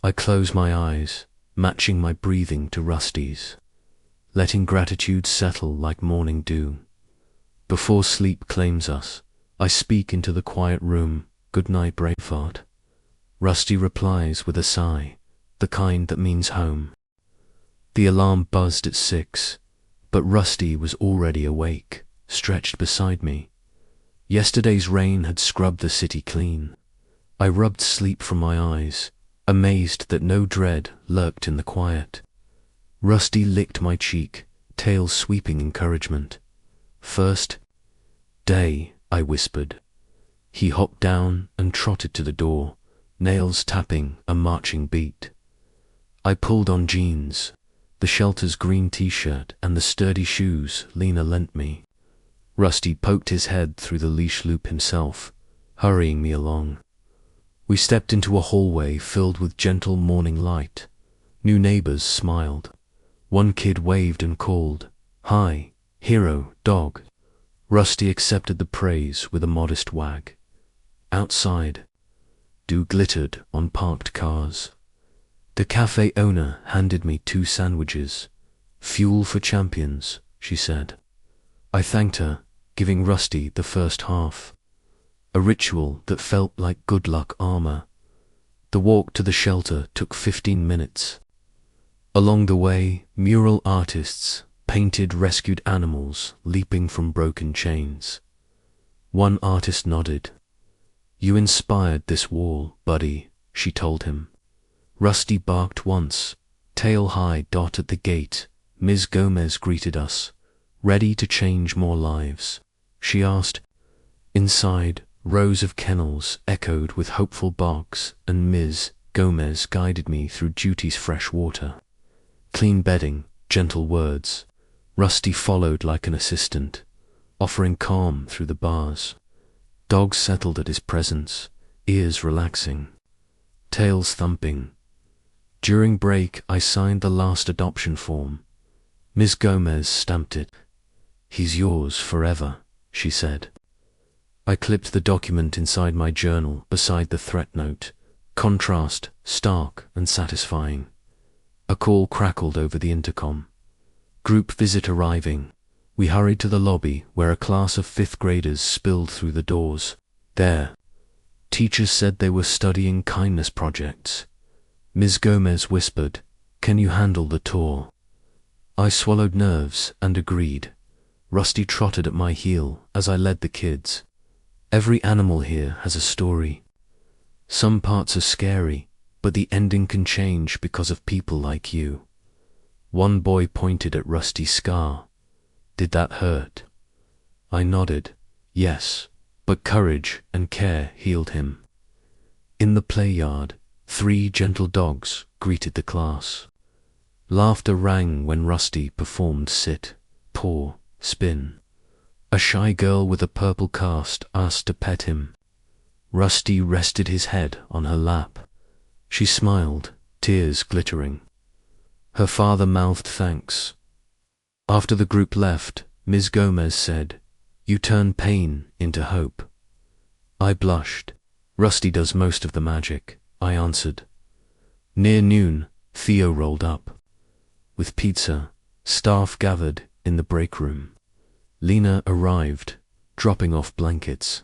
I close my eyes, matching my breathing to Rusty's, letting gratitude settle like morning dew. Before sleep claims us, I speak into the quiet room, good night, Braveheart. Rusty replies with a sigh, the kind that means home. The alarm buzzed at 6, but Rusty was already awake, stretched beside me. Yesterday's rain had scrubbed the city clean. I rubbed sleep from my eyes, amazed that no dread lurked in the quiet. Rusty licked my cheek, tail sweeping encouragement. First day, I whispered. He hopped down and trotted to the door, nails tapping a marching beat. I pulled on jeans, the shelter's green t-shirt and the sturdy shoes Lena lent me. Rusty poked his head through the leash loop himself, hurrying me along. We stepped into a hallway filled with gentle morning light. New neighbors smiled. One kid waved and called, "Hi, hero, dog." Rusty accepted the praise with a modest wag. Outside, dew glittered on parked cars. The cafe owner handed me 2 sandwiches, fuel for champions, she said. I thanked her, giving Rusty the first half. A ritual that felt like good luck armor. The walk to the shelter took 15 minutes. Along the way, mural artists painted rescued animals leaping from broken chains. One artist nodded. You inspired this wall, buddy, she told him. Rusty barked once, tail high dot at the gate. Ms. Gomez greeted us, ready to change more lives. She asked. Inside, rows of kennels echoed with hopeful barks, and Ms. Gomez guided me through duty's fresh water. Clean bedding, gentle words. Rusty followed like an assistant, offering calm through the bars. Dogs settled at his presence, ears relaxing, tails thumping. During break, I signed the last adoption form. Ms. Gomez stamped it. He's yours forever, she said. I clipped the document inside my journal beside the threat note. Contrast, stark and satisfying. A call crackled over the intercom. Group visit arriving. We hurried to the lobby where a class of 5th graders spilled through the doors. There, teachers said they were studying kindness projects. Ms. Gomez whispered, "Can you handle the tour?" I swallowed nerves and agreed. Rusty trotted at my heel as I led the kids. Every animal here has a story. Some parts are scary, but the ending can change because of people like you. One boy pointed at Rusty's scar. Did that hurt? I nodded. Yes, but courage and care healed him. In the play yard, 3 gentle dogs greeted the class. Laughter rang when Rusty performed sit, paw, spin. A shy girl with a purple cast asked to pet him. Rusty rested his head on her lap. She smiled, tears glittering. Her father mouthed thanks. After the group left, Ms. Gomez said, "You turn pain into hope." I blushed. Rusty does most of the magic, I answered. Near noon, Theo rolled up. With pizza, staff gathered in the break room. Lena arrived, dropping off blankets.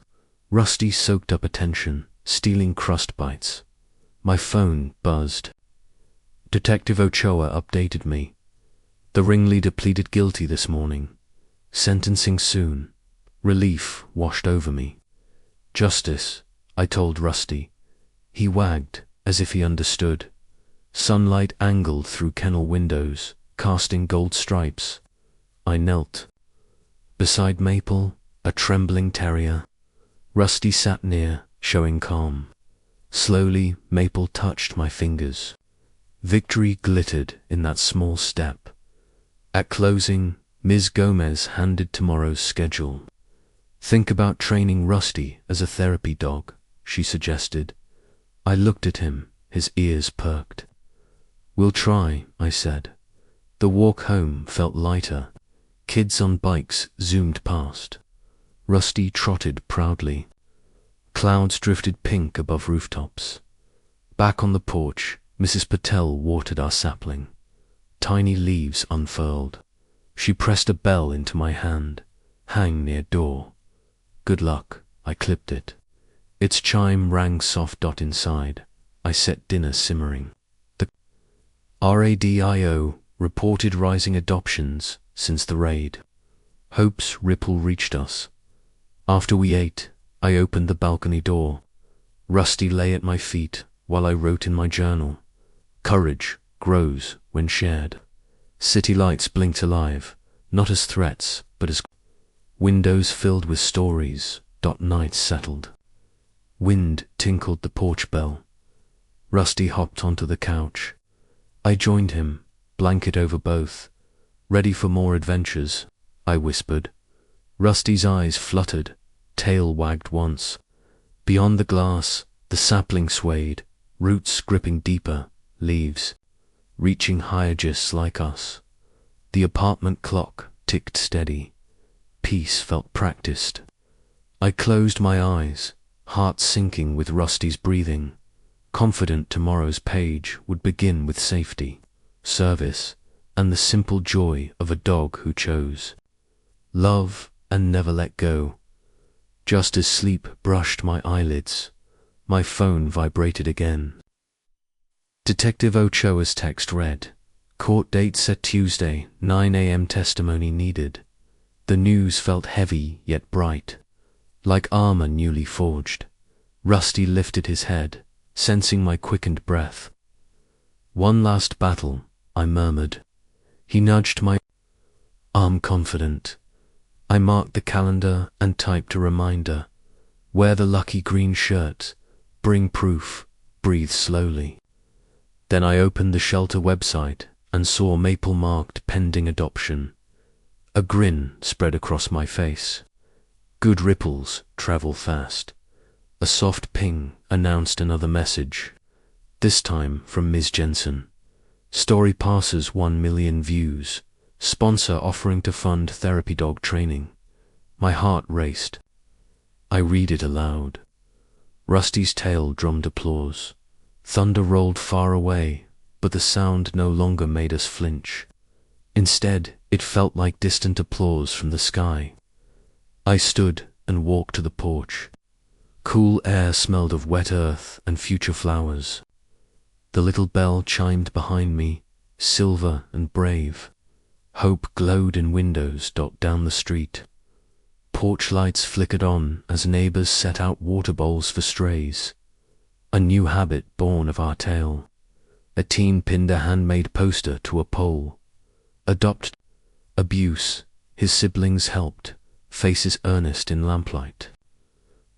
Rusty soaked up attention, stealing crust bites. My phone buzzed. Detective Ochoa updated me. The ringleader pleaded guilty this morning. Sentencing soon. Relief washed over me. Justice, I told Rusty. He wagged, as if he understood. Sunlight angled through kennel windows, casting gold stripes. I knelt. Beside Maple, a trembling terrier. Rusty sat near, showing calm. Slowly, Maple touched my fingers. Victory glittered in that small step. At closing, Ms. Gomez handed tomorrow's schedule. Think about training Rusty as a therapy dog, she suggested. I looked at him, his ears perked. We'll try, I said. The walk home felt lighter. Kids on bikes zoomed past. Rusty trotted proudly. Clouds drifted pink above rooftops. Back on the porch, Mrs. Patel watered our sapling. Tiny leaves unfurled. She pressed a bell into my hand. Hang near door. Good luck, I clipped it. Its chime rang soft dot inside. I set dinner simmering. The RADIO reported rising adoptions since the raid. Hope's ripple reached us. After we ate, I opened the balcony door. Rusty lay at my feet while I wrote in my journal. Courage grows when shared. City lights blinked alive, not as threats, but as windows filled with stories. Nights settled. Wind tinkled the porch bell. Rusty hopped onto the couch. I joined him, blanket over both. Ready for more adventures, I whispered. Rusty's eyes fluttered, tail wagged once. Beyond the glass, the sapling swayed, roots gripping deeper, leaves reaching higher just like us. The apartment clock ticked steady. Peace felt practiced. I closed my eyes, heart sinking with Rusty's breathing, confident tomorrow's page would begin with safety, service, and the simple joy of a dog who chose love and never let go. Just as sleep brushed my eyelids, my phone vibrated again. Detective Ochoa's text read, "Court date set Tuesday, 9 a.m. testimony needed." The news felt heavy yet bright, like armor newly forged. Rusty lifted his head, sensing my quickened breath. "One last battle," I murmured. He nudged my arm confident. I marked the calendar and typed a reminder. Wear the lucky green shirt, bring proof, breathe slowly. Then I opened the shelter website and saw maple marked pending adoption. A grin spread across my face. Good ripples travel fast. A soft ping announced another message, this time from Ms. Jensen. Story passes 1 million views. Sponsor offering to fund therapy dog training. My heart raced. I read it aloud. Rusty's tail drummed applause. Thunder rolled far away, but the sound no longer made us flinch. Instead, it felt like distant applause from the sky. I stood and walked to the porch. Cool air smelled of wet earth and future flowers. The little bell chimed behind me, silver and brave. Hope glowed in windows down the street. Porch lights flickered on as neighbors set out water bowls for strays. A new habit born of our tale. A teen pinned a handmade poster to a pole. Adopt, abuse, his siblings helped, faces earnest in lamplight.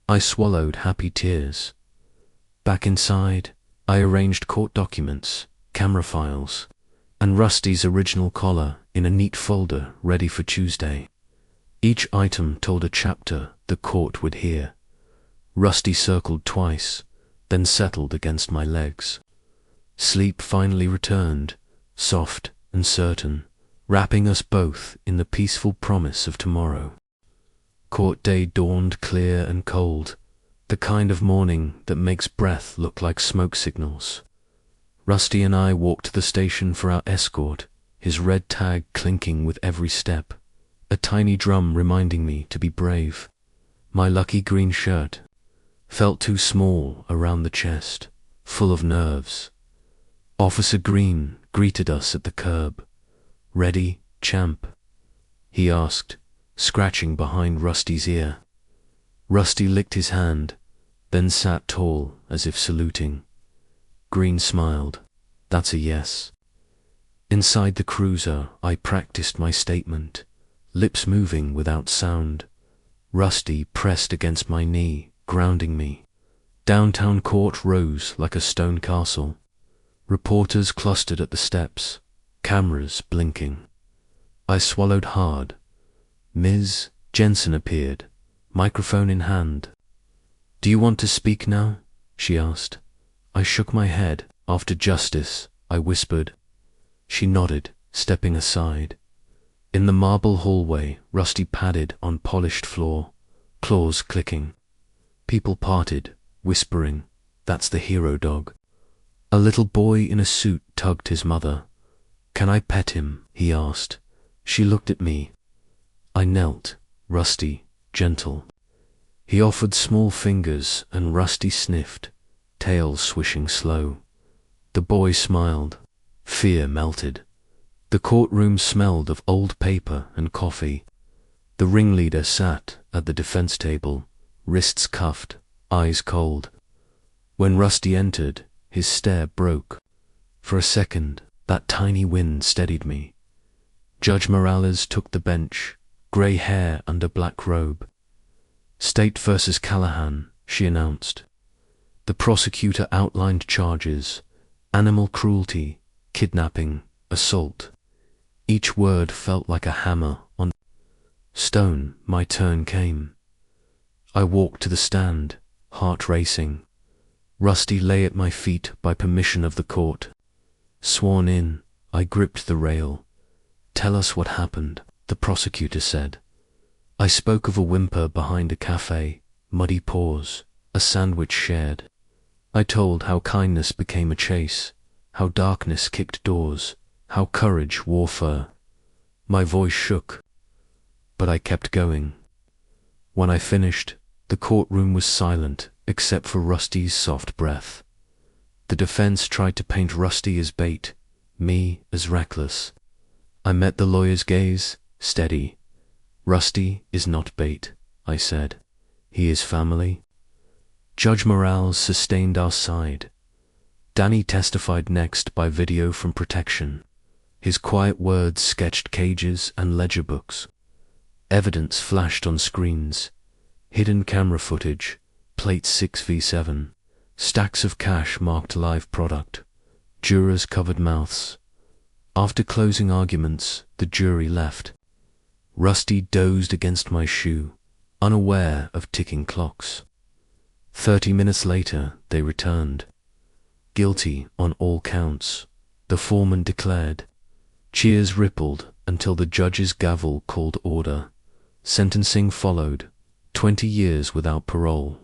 I swallowed happy tears. Back inside, I arranged court documents, camera files, and Rusty's original collar in a neat folder ready for Tuesday. Each item told a chapter the court would hear. Rusty circled twice, then settled against my legs. Sleep finally returned, soft and certain, wrapping us both in the peaceful promise of tomorrow. Court day dawned clear and cold, the kind of morning that makes breath look like smoke signals. Rusty and I walked to the station for our escort, his red tag clinking with every step, a tiny drum reminding me to be brave. My lucky green shirt felt too small around the chest, full of nerves. Officer Green greeted us at the curb. "Ready, champ?" he asked, scratching behind Rusty's ear. Rusty licked his hand, then sat tall as if saluting. Green smiled. "That's a yes." Inside the cruiser, I practiced my statement, lips moving without sound. Rusty pressed against my knee, grounding me. Downtown court rose like a stone castle. Reporters clustered at the steps, cameras blinking. I swallowed hard. Ms. Jensen appeared, microphone in hand. "Do you want to speak now?" she asked. I shook my head. "After justice," I whispered. She nodded, stepping aside. In the marble hallway, Rusty padded on polished floor, claws clicking. People parted, whispering, "That's the hero dog." A little boy in a suit tugged his mother. "Can I pet him?" he asked. She looked at me. I knelt, Rusty, gentle. He offered small fingers and Rusty sniffed, tail swishing slow. The boy smiled. Fear melted. The courtroom smelled of old paper and coffee. The ringleader sat at the defense table, wrists cuffed, eyes cold. When Rusty entered, his stare broke. For a second, that tiny wind steadied me. Judge Morales took the bench, grey hair under black robe. "State versus Callahan," she announced. The prosecutor outlined charges: animal cruelty, kidnapping, assault. Each word felt like a hammer on stone. My turn came. I walked to the stand, heart racing. Rusty lay at my feet by permission of the court. Sworn in, I gripped the rail. "Tell us what happened," the prosecutor said. I spoke of a whimper behind a cafe, muddy paws, a sandwich shared. I told how kindness became a chase, how darkness kicked doors, how courage wore fur. My voice shook, but I kept going. When I finished, the courtroom was silent except for Rusty's soft breath. The defense tried to paint Rusty as bait, me as reckless. I met the lawyer's gaze, steady. Rusty is not bait, I said. He is family. Judge Morales sustained our side. Danny testified next by video from protection. His quiet words sketched cages and ledger books. Evidence flashed on screens. Hidden camera footage, plate 6v7, stacks of cash marked live product. Jurors covered mouths. After closing arguments, the jury left. Rusty dozed against my shoe, unaware of ticking clocks. 30 minutes later, they returned. Guilty on all counts, the foreman declared. Cheers rippled until the judge's gavel called order. Sentencing followed, 20 years without parole.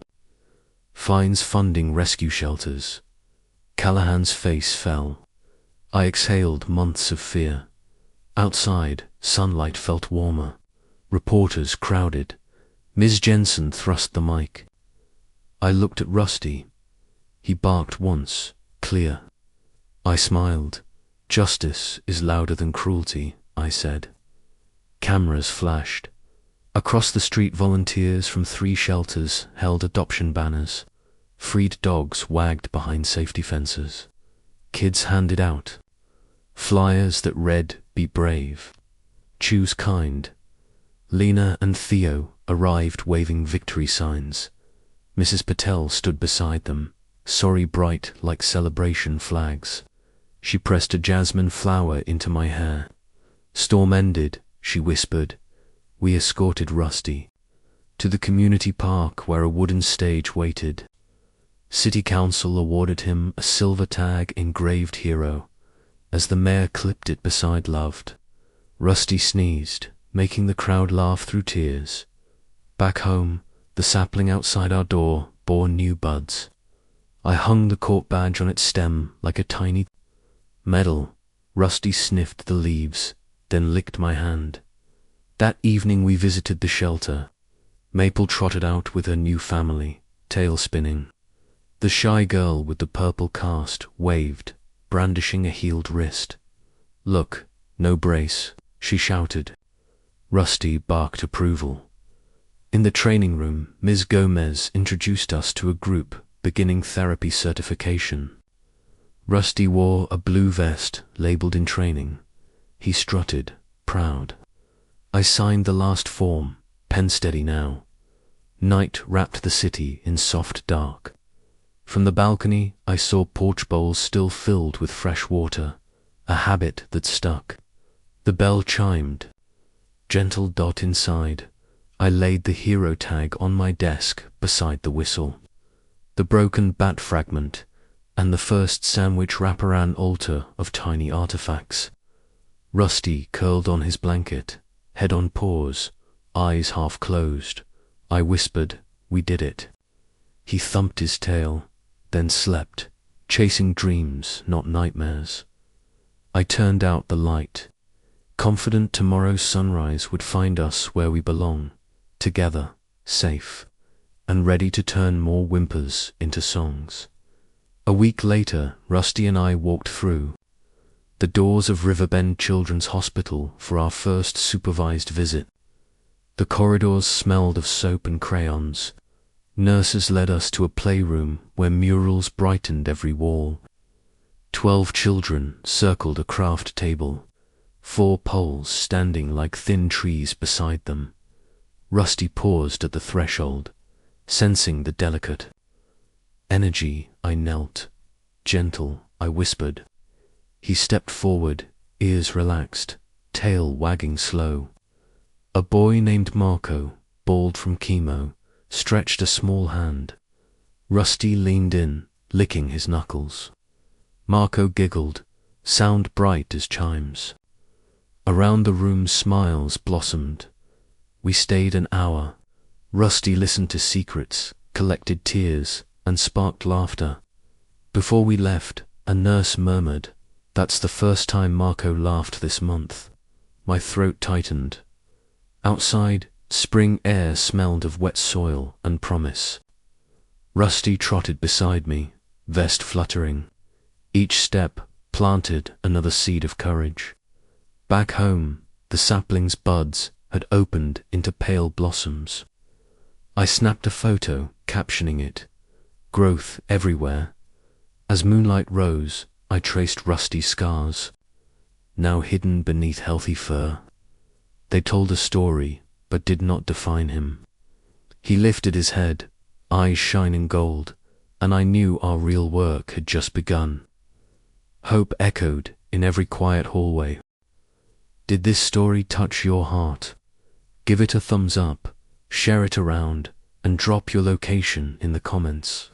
Fines funding rescue shelters. Callahan's face fell. I exhaled months of fear. Outside, sunlight felt warmer. Reporters crowded. Ms. Jensen thrust the mic. I looked at Rusty. He barked once, clear. I smiled. Justice is louder than cruelty, I said. Cameras flashed. Across the street, volunteers from 3 shelters held adoption banners. Freed dogs wagged behind safety fences. Kids handed out flyers that read, "Be brave. Choose kind." Lena and Theo arrived waving victory signs. Mrs. Patel stood beside them, sorry bright like celebration flags. She pressed a jasmine flower into my hair. Storm ended, she whispered. We escorted Rusty to the community park where a wooden stage waited. City Council awarded him a silver tag engraved hero. As the mayor clipped it beside Loved, Rusty sneezed, making the crowd laugh through tears. Back home, the sapling outside our door bore new buds. I hung the court badge on its stem like a tiny medal. Rusty sniffed the leaves, then licked my hand. That evening we visited the shelter. Maple trotted out with her new family, tail spinning. The shy girl with the purple cast waved, brandishing a healed wrist. Look, no brace, she shouted. Rusty barked approval. In the training room, Ms. Gomez introduced us to a group beginning therapy certification. Rusty wore a blue vest labeled in training. He strutted, proud. I signed the last form, pen steady now. Night wrapped the city in soft dark. From the balcony, I saw porch bowls still filled with fresh water, a habit that stuck. The bell chimed. Gentle dot inside. I laid the hero tag on my desk beside the whistle. The broken bat fragment, and the first sandwich wraparound altar of tiny artifacts. Rusty curled on his blanket, head on paws, eyes half closed. I whispered, "We did it." He thumped his tail, then slept, chasing dreams, not nightmares. I turned out the light, confident tomorrow's sunrise would find us where we belong, together, safe, and ready to turn more whimpers into songs. A week later, Rusty and I walked through the doors of Riverbend Children's Hospital for our first supervised visit. The corridors smelled of soap and crayons. Nurses led us to a playroom where murals brightened every wall. 12 children circled a craft table, 4 poles standing like thin trees beside them. Rusty paused at the threshold, sensing the delicate energy. I knelt. Gentle, I whispered. He stepped forward, ears relaxed, tail wagging slow. A boy named Marco, bald from chemo, stretched a small hand. Rusty leaned in, licking his knuckles. Marco giggled, sound bright as chimes. Around the room smiles blossomed. We stayed an hour. Rusty listened to secrets, collected tears, and sparked laughter. Before we left, a nurse murmured, That's the first time Marco laughed this month. My throat tightened. Outside, spring air smelled of wet soil and promise. Rusty trotted beside me, vest fluttering. Each step planted another seed of courage. Back home, the sapling's buds had opened into pale blossoms. I snapped a photo, captioning it, "Growth everywhere." As moonlight rose, I traced Rusty's scars, now hidden beneath healthy fur. They told a story, but did not define him. He lifted his head, eyes shining gold, and I knew our real work had just begun. Hope echoed in every quiet hallway. Did this story touch your heart? Give it a thumbs up, share it around, and drop your location in the comments.